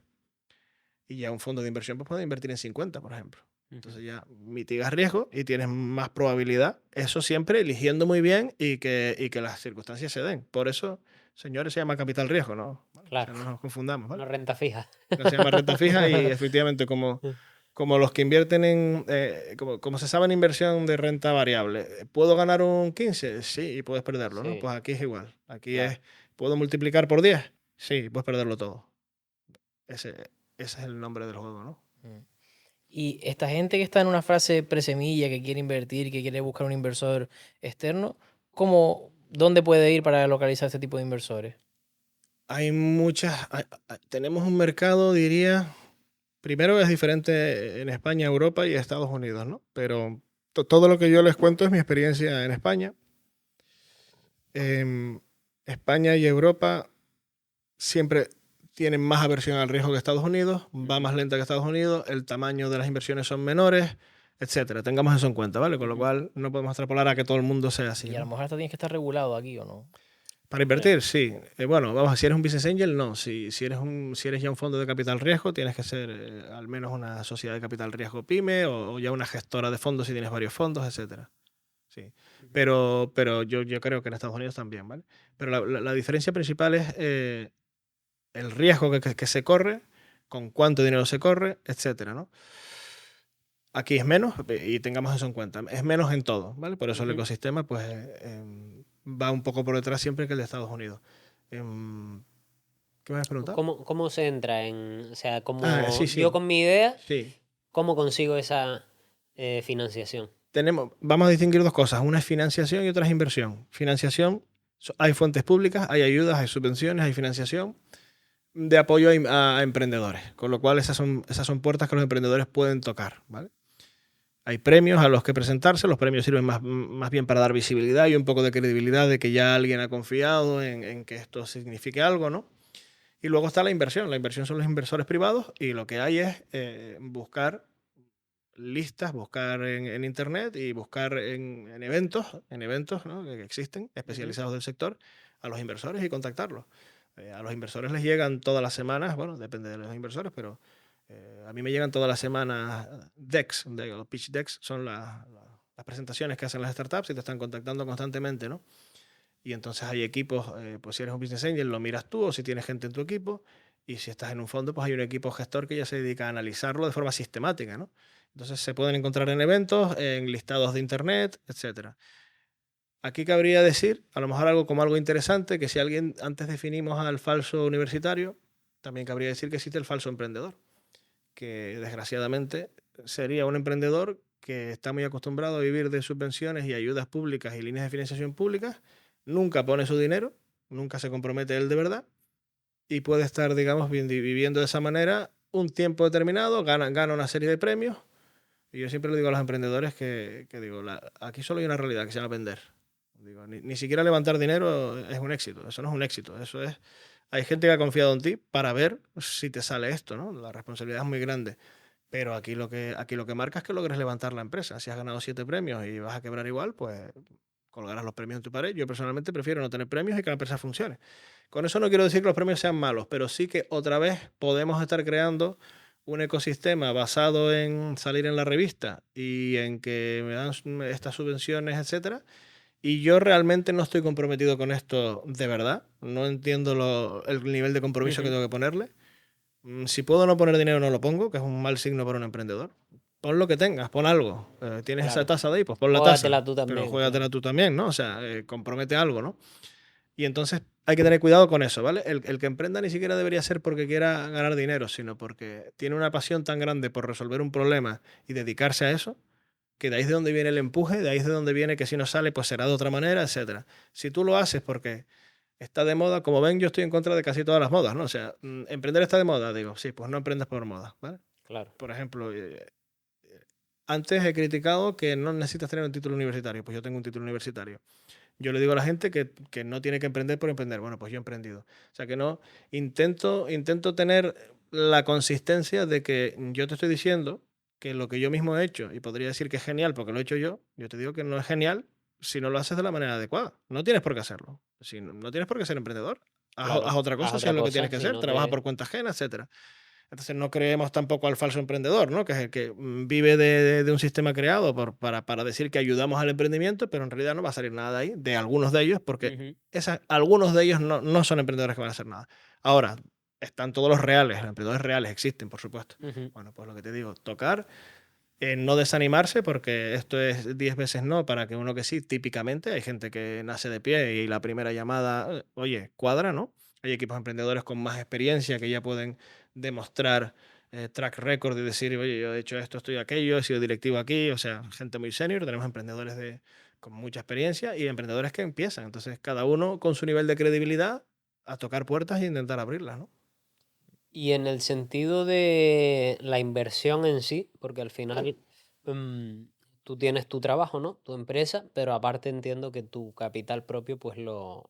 Y ya un fondo de inversión pues, puede invertir en 50, por ejemplo. Entonces ya mitigas riesgo y tienes más probabilidad. Eso siempre eligiendo muy bien y que las circunstancias se den. Por eso, señores, se llama capital riesgo, ¿no? Vale, Claro, o sea, no nos confundamos, ¿vale? no renta fija. No se llama renta fija y efectivamente como los que invierten como se sabe en inversión de renta variable, ¿puedo ganar un 15? Sí, y puedes perderlo, ¿no? Sí, Pues aquí es igual. Aquí claro. es, ¿puedo multiplicar por 10? Sí, puedes perderlo todo. Ese es el nombre del juego, ¿no? Y esta gente que está en una fase presemilla, que quiere invertir, que quiere buscar un inversor externo, ¿dónde puede ir para localizar este tipo de inversores? Hay muchas, tenemos un mercado, diría, primero es diferente en España, Europa y Estados Unidos, ¿no? Pero todo lo que yo les cuento es mi experiencia en España. España y Europa siempre tienen más aversión al riesgo que Estados Unidos, va más lenta que Estados Unidos, el tamaño de las inversiones son menores, etcétera. Tengamos eso en cuenta, ¿vale? Con lo cual no podemos extrapolar a que todo el mundo sea así, Y a lo ¿no? mejor hasta tienes que estar regulado aquí, ¿o no? Para invertir, sí. Bueno, vamos, si eres un business angel, no. Si eres ya un fondo de capital riesgo, tienes que ser al menos una sociedad de capital riesgo pyme o ya una gestora de fondos si tienes varios fondos, etcétera. Sí. Pero yo creo que en Estados Unidos también, ¿vale? Pero la diferencia principal es el riesgo que se corre, con cuánto dinero se corre, etcétera, ¿no? Aquí es menos, y tengamos eso en cuenta, es menos en todo, ¿vale? Por eso el ecosistema pues, va un poco por detrás siempre que el de Estados Unidos. ¿Qué me has preguntado? ¿Cómo se entra en, o sea, Sí, yo sí, con mi idea, sí. cómo consigo esa financiación? Vamos a distinguir dos cosas, una es financiación y otra es inversión. Financiación, hay fuentes públicas, hay ayudas, hay subvenciones, hay financiación de apoyo a emprendedores, con lo cual esas son puertas que los emprendedores pueden tocar, ¿vale? Hay premios a los que presentarse, los premios sirven más bien para dar visibilidad y un poco de credibilidad de que ya alguien ha confiado en que esto signifique algo, ¿no? Y luego está la inversión son los inversores privados y lo que hay es buscar listas, buscar en internet y buscar en eventos, ¿no? que existen, especializados del sector, a los inversores y contactarlos. A los inversores les llegan todas las semanas, bueno, depende de los inversores, pero a mí me llegan todas las semanas decks, los pitch decks, son las presentaciones que hacen las startups y te están contactando constantemente, ¿no? Y entonces hay equipos, pues si eres un business angel lo miras tú o si tienes gente en tu equipo, y si estás en un fondo, pues hay un equipo gestor que ya se dedica a analizarlo de forma sistemática, ¿no? Entonces se pueden encontrar en eventos, en listados de internet, etcétera. Aquí cabría decir, a lo mejor algo como algo interesante, que si alguien, antes definimos al falso universitario, también cabría decir que existe el falso emprendedor, que desgraciadamente sería un emprendedor que está muy acostumbrado a vivir de subvenciones y ayudas públicas y líneas de financiación públicas, nunca pone su dinero, nunca se compromete él de verdad y puede estar, digamos, viviendo de esa manera un tiempo determinado, gana una serie de premios. Y yo siempre le digo a los emprendedores que digo, aquí solo hay una realidad que se llama vender. Digo, ni siquiera levantar dinero es un éxito, eso no es un éxito, eso es... Hay gente que ha confiado en ti para ver si te sale esto, ¿no? La responsabilidad es muy grande. Pero aquí lo que marca es que logres levantar la empresa. Si has ganado 7 premios y vas a quebrar igual, pues colgarás los premios en tu pared. Yo personalmente prefiero no tener premios y que la empresa funcione. Con eso no quiero decir que los premios sean malos, pero sí que otra vez podemos estar creando un ecosistema basado en salir en la revista y en que me dan estas subvenciones, etcétera. Y yo realmente no estoy comprometido con esto de verdad. No entiendo el nivel de compromiso que tengo que ponerle. Si puedo no poner dinero, no lo pongo, que es un mal signo para un emprendedor. Pon lo que tengas, pon algo. Tienes esa Claro. tasa de ahí, pues pon la tasa. Júgatela tú Pero también, juégatela claro. tú también, ¿no? O sea, compromete algo, ¿no? Y entonces hay que tener cuidado con eso, ¿vale? El que emprenda ni siquiera debería ser porque quiera ganar dinero, sino porque tiene una pasión tan grande por resolver un problema y dedicarse a eso, que de ahí es de donde viene el empuje, de ahí es de donde viene que si no sale, pues será de otra manera, etcétera. Si tú lo haces porque está de moda, como ven, yo estoy en contra de casi todas las modas, ¿no? O sea, emprender está de moda, digo, sí, pues no emprendas por moda, ¿vale? Claro. Por ejemplo, antes he criticado que no necesitas tener un título universitario, pues yo tengo un título universitario. Yo le digo a la gente que no tiene que emprender por emprender. Bueno, pues yo he emprendido. O sea que no, intento tener la consistencia de que yo te estoy diciendo que lo que yo mismo he hecho, y podría decir que es genial porque lo he hecho yo te digo que no es genial si no lo haces de la manera adecuada. No tienes por qué hacerlo. Si no tienes por qué ser emprendedor. Haz Claro, otra haz cosa si otra es lo que cosa, tienes que si hacer. no Trabaja te... por cuenta ajena, etcétera. Entonces no creemos tampoco al falso emprendedor, ¿no? Que es el que vive de un sistema creado para decir que ayudamos al emprendimiento, pero en realidad no va a salir nada de ahí, de algunos de ellos, porque Ujú, algunos de ellos no son emprendedores que van a hacer nada. Ahora, están todos los reales, los emprendedores reales existen, por supuesto. ujú. Bueno, pues lo que te digo, tocar, no desanimarse, porque esto es 10 veces no para que uno que sí, típicamente. Hay gente que nace de pie y la primera llamada, oye, cuadra, ¿no? Hay equipos emprendedores con más experiencia que ya pueden demostrar track record y decir, oye, yo he hecho esto, estoy aquello, he sido directivo aquí, o sea, gente muy senior. Tenemos emprendedores con mucha experiencia y emprendedores que empiezan. Entonces, cada uno con su nivel de credibilidad a tocar puertas e intentar abrirlas, ¿no? Y en el sentido de la inversión en sí, porque al final mm, tú tienes tu trabajo, ¿no? Tu empresa, pero aparte entiendo que tu capital propio pues lo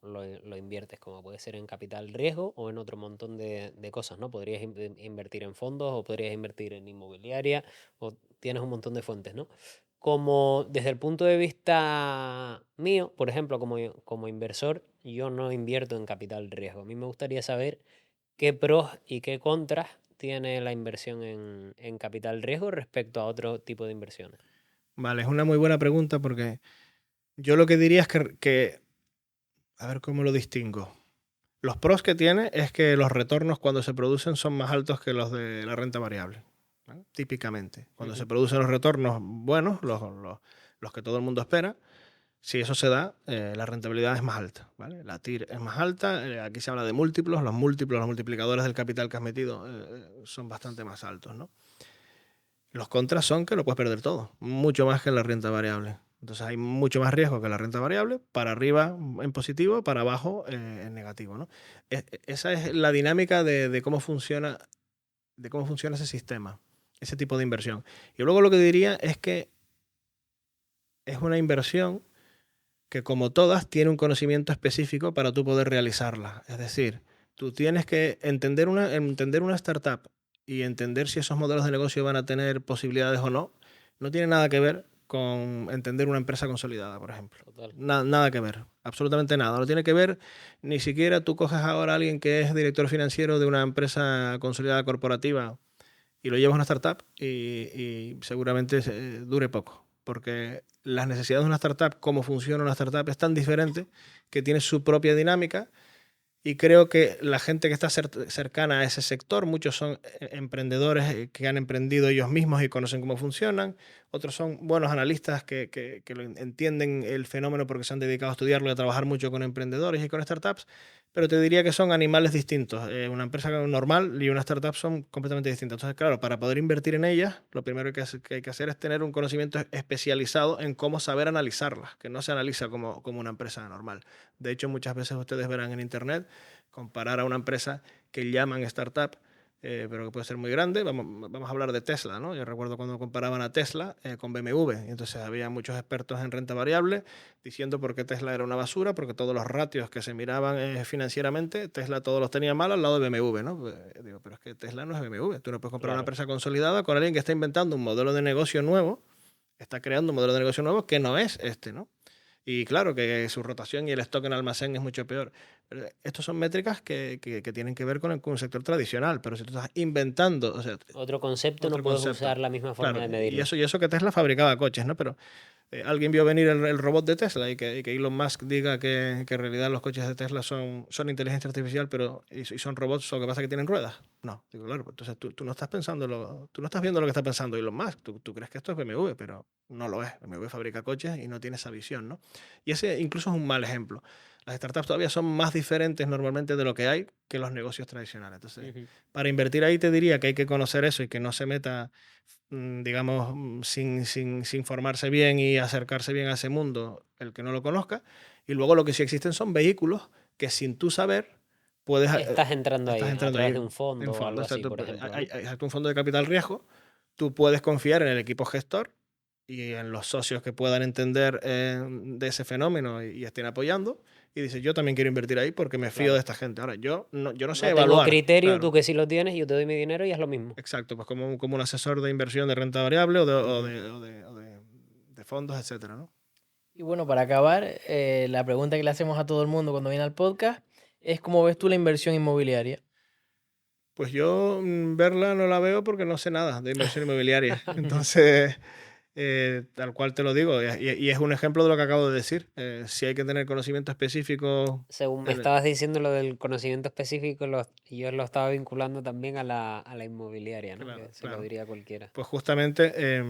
inviertes, como puede ser en capital riesgo o en otro montón de cosas, ¿no? Podrías invertir en fondos o podrías invertir en inmobiliaria o tienes un montón de fuentes, ¿no? Como desde el punto de vista mío, por ejemplo, como inversor, yo no invierto en capital riesgo. A mí me gustaría saber qué pros y qué contras tiene la inversión en capital riesgo respecto a otro tipo de inversiones. Vale, es una muy buena pregunta porque yo lo que diría es a ver cómo lo distingo. Los pros que tiene es que los retornos cuando se producen son más altos que los de la renta variable, ¿vale? Típicamente. Cuando se Ujú. producen los retornos buenos, los que todo el mundo espera, si eso se da, la rentabilidad es más alta, ¿vale? La TIR es más alta. Aquí se habla de múltiplos. Los múltiplos, los multiplicadores del capital que has metido son bastante más altos, ¿no? Los contras son que lo puedes perder todo, mucho más que en la renta variable. Entonces hay mucho más riesgo que en la renta variable, para arriba en positivo, para abajo en negativo, ¿no? Esa es la dinámica de cómo funciona ese sistema, ese tipo de inversión. Y luego lo que diría es que es una inversión que, como todas, tiene un conocimiento específico para tú poder realizarla. Es decir, tú tienes que entender una startup y entender si esos modelos de negocio van a tener posibilidades o no. No tiene nada que ver con entender una empresa consolidada, por ejemplo. Total. Nada que ver, absolutamente nada. No tiene que ver, ni siquiera tú coges ahora a alguien que es director financiero de una empresa consolidada corporativa y lo llevas a una startup y seguramente dure poco, porque las necesidades de una startup, cómo funciona una startup, es tan diferente que tiene su propia dinámica. Y creo que la gente que está cercana a ese sector, muchos son emprendedores que han emprendido ellos mismos y conocen cómo funcionan. Otros son buenos analistas que entienden el fenómeno porque se han dedicado a estudiarlo y a trabajar mucho con emprendedores y con startups. Pero te diría que son animales distintos. Una empresa normal y una startup son completamente distintas. Entonces, claro, para poder invertir en ellas, lo primero que hay que hacer es tener un conocimiento especializado en cómo saber analizarlas, que no se analiza como una empresa normal. De hecho, muchas veces ustedes verán en internet comparar a una empresa que llaman startup, pero que puede ser muy grande. Vamos a hablar de Tesla, ¿no? Yo recuerdo cuando comparaban a Tesla con BMW. Y entonces había muchos expertos en renta variable diciendo por qué Tesla era una basura, porque todos los ratios que se miraban financieramente, Tesla todos los tenía mal al lado de BMW, ¿no? Pues, digo, pero es que Tesla no es BMW. Tú no puedes comprar una Claro. empresa consolidada con alguien que está inventando un modelo de negocio nuevo, está creando un modelo de negocio nuevo que no es este, ¿no? Y claro, que su rotación y el stock en almacén es mucho peor. Pero estos son métricas que tienen que ver con el sector tradicional, pero si tú estás inventando, o sea, Otro concepto no otro puedes concepto. usar la misma forma Claro, de y medirlo. eso que Tesla fabricaba coches, ¿no? Pero alguien vio venir el robot de Tesla y que Elon Musk diga que en realidad los coches de Tesla son inteligencia artificial, pero y son robots, lo que pasa es que tienen ruedas. No, digo, claro, pues entonces tú no estás pensando, tú no estás viendo lo que está pensando Elon Musk. Tú crees que esto es BMW, pero no lo es. BMW fabrica coches y no tiene esa visión, ¿no? Y ese incluso es un mal ejemplo. Las startups todavía son más diferentes normalmente de lo que hay que los negocios tradicionales. Entonces, Ujú. para invertir ahí te diría que hay que conocer eso y que no se meta, digamos, sin formarse bien y acercarse bien a ese mundo, el que no lo conozca. Y luego lo que sí existen son vehículos que, sin tú saber, puedes, Estás entrando estás ahí a entrando través de ahí un en fondo o fondo. algo así, Exacto. por ejemplo, Hay ¿no? exacto, un fondo de capital riesgo. Tú puedes confiar en el equipo gestor y en los socios que puedan entender de ese fenómeno y estén apoyando. Y dices, yo también quiero invertir ahí porque me fío Claro. de esta gente. Ahora, yo no sé No tengo evaluar. criterio, Claro, tú que sí lo tienes, yo te doy mi dinero y es lo mismo. exacto, pues como un asesor de inversión de renta variable o Ujú. de fondos, etcétera, ¿no? Y bueno, para acabar, la pregunta que le hacemos a todo el mundo cuando viene al podcast es ¿cómo ves tú la inversión inmobiliaria? Pues yo verla no la veo porque no sé nada de inversión inmobiliaria. Entonces, tal cual te lo digo, y es un ejemplo de lo que acabo de decir. Si hay que tener conocimiento específico, Según me en- estabas diciendo lo del conocimiento específico, yo lo estaba vinculando también a la inmobiliaria, ¿no? claro, Que se lo claro. diría a cualquiera. Pues justamente,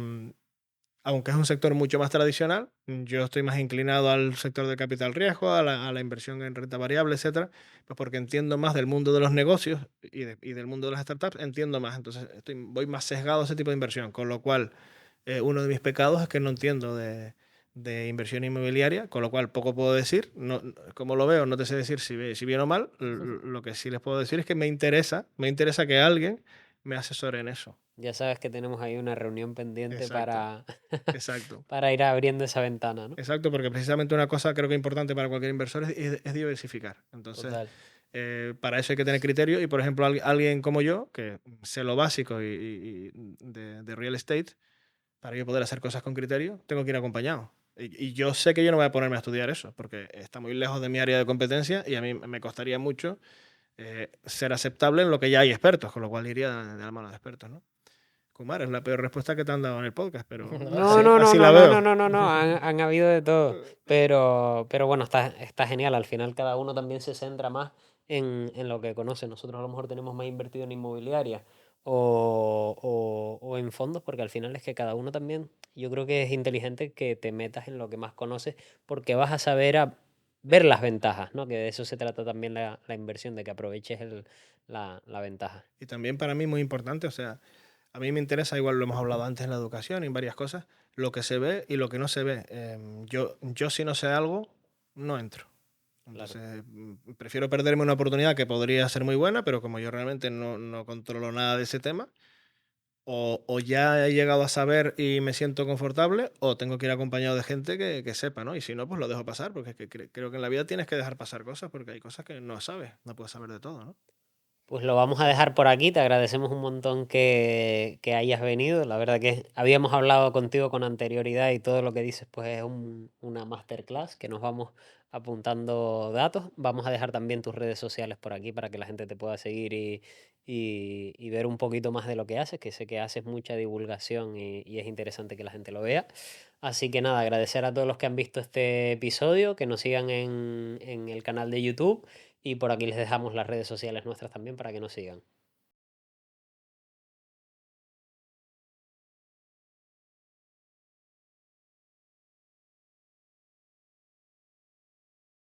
aunque es un sector mucho más tradicional, yo estoy más inclinado al sector de capital riesgo, a la inversión en renta variable, etcétera, pues porque entiendo más del mundo de los negocios y del mundo de las startups, entiendo más. Entonces, voy más sesgado a ese tipo de inversión, con lo cual uno de mis pecados es que no entiendo de inversión inmobiliaria, con lo cual poco puedo decir. No, como lo veo, no te sé decir si bien o mal. Lo que sí les puedo decir es que me interesa que alguien me asesore en eso. Ya sabes que tenemos ahí una reunión pendiente Exacto, exacto. para ir abriendo esa ventana, ¿no? Exacto, porque precisamente una cosa creo que importante para cualquier inversor es diversificar. Entonces, Total. para eso hay que tener criterio y, por ejemplo, alguien como yo, que sé lo básico de real estate, para yo poder hacer cosas con criterio, tengo que ir acompañado. Y yo sé que yo no voy a ponerme a estudiar eso, porque está muy lejos de mi área de competencia y a mí me costaría mucho ser aceptable en lo que ya hay expertos, con lo cual iría de la mano de expertos, ¿no? Kumar, es la peor respuesta que te han dado en el podcast, pero No, No, sí. no, no, así no, la no, no, veo. no, no, no, han habido de todo. Pero bueno, está genial. Al final cada uno también se centra más en lo que conoce. Nosotros a lo mejor tenemos más invertido en inmobiliaria o en fondos, porque al final es que cada uno también, yo creo que es inteligente que te metas en lo que más conoces, porque vas a saber ver las ventajas, ¿no? Que de eso se trata también la inversión, de que aproveches la ventaja. Y también para mí muy importante, o sea, a mí me interesa, igual lo hemos hablado antes en la educación y en varias cosas, lo que se ve y lo que no se ve. Yo si no sé algo, no entro. Claro. Entonces, prefiero perderme una oportunidad que podría ser muy buena, pero como yo realmente no controlo nada de ese tema, o ya he llegado a saber y me siento confortable, o tengo que ir acompañado de gente que sepa, ¿no? Y si no, pues lo dejo pasar, porque es que creo que en la vida tienes que dejar pasar cosas, porque hay cosas que no sabes, no puedes saber de todo, ¿no? Pues lo vamos a dejar por aquí. Te agradecemos un montón que hayas venido. La verdad que habíamos hablado contigo con anterioridad y todo lo que dices pues es una masterclass que nos vamos apuntando datos. Vamos a dejar también tus redes sociales por aquí para que la gente te pueda seguir y ver un poquito más de lo que haces, que sé que haces mucha divulgación y es interesante que la gente lo vea. Así que nada, agradecer a todos los que han visto este episodio, que nos sigan en el canal de YouTube. Y por aquí les dejamos las redes sociales nuestras también para que nos sigan.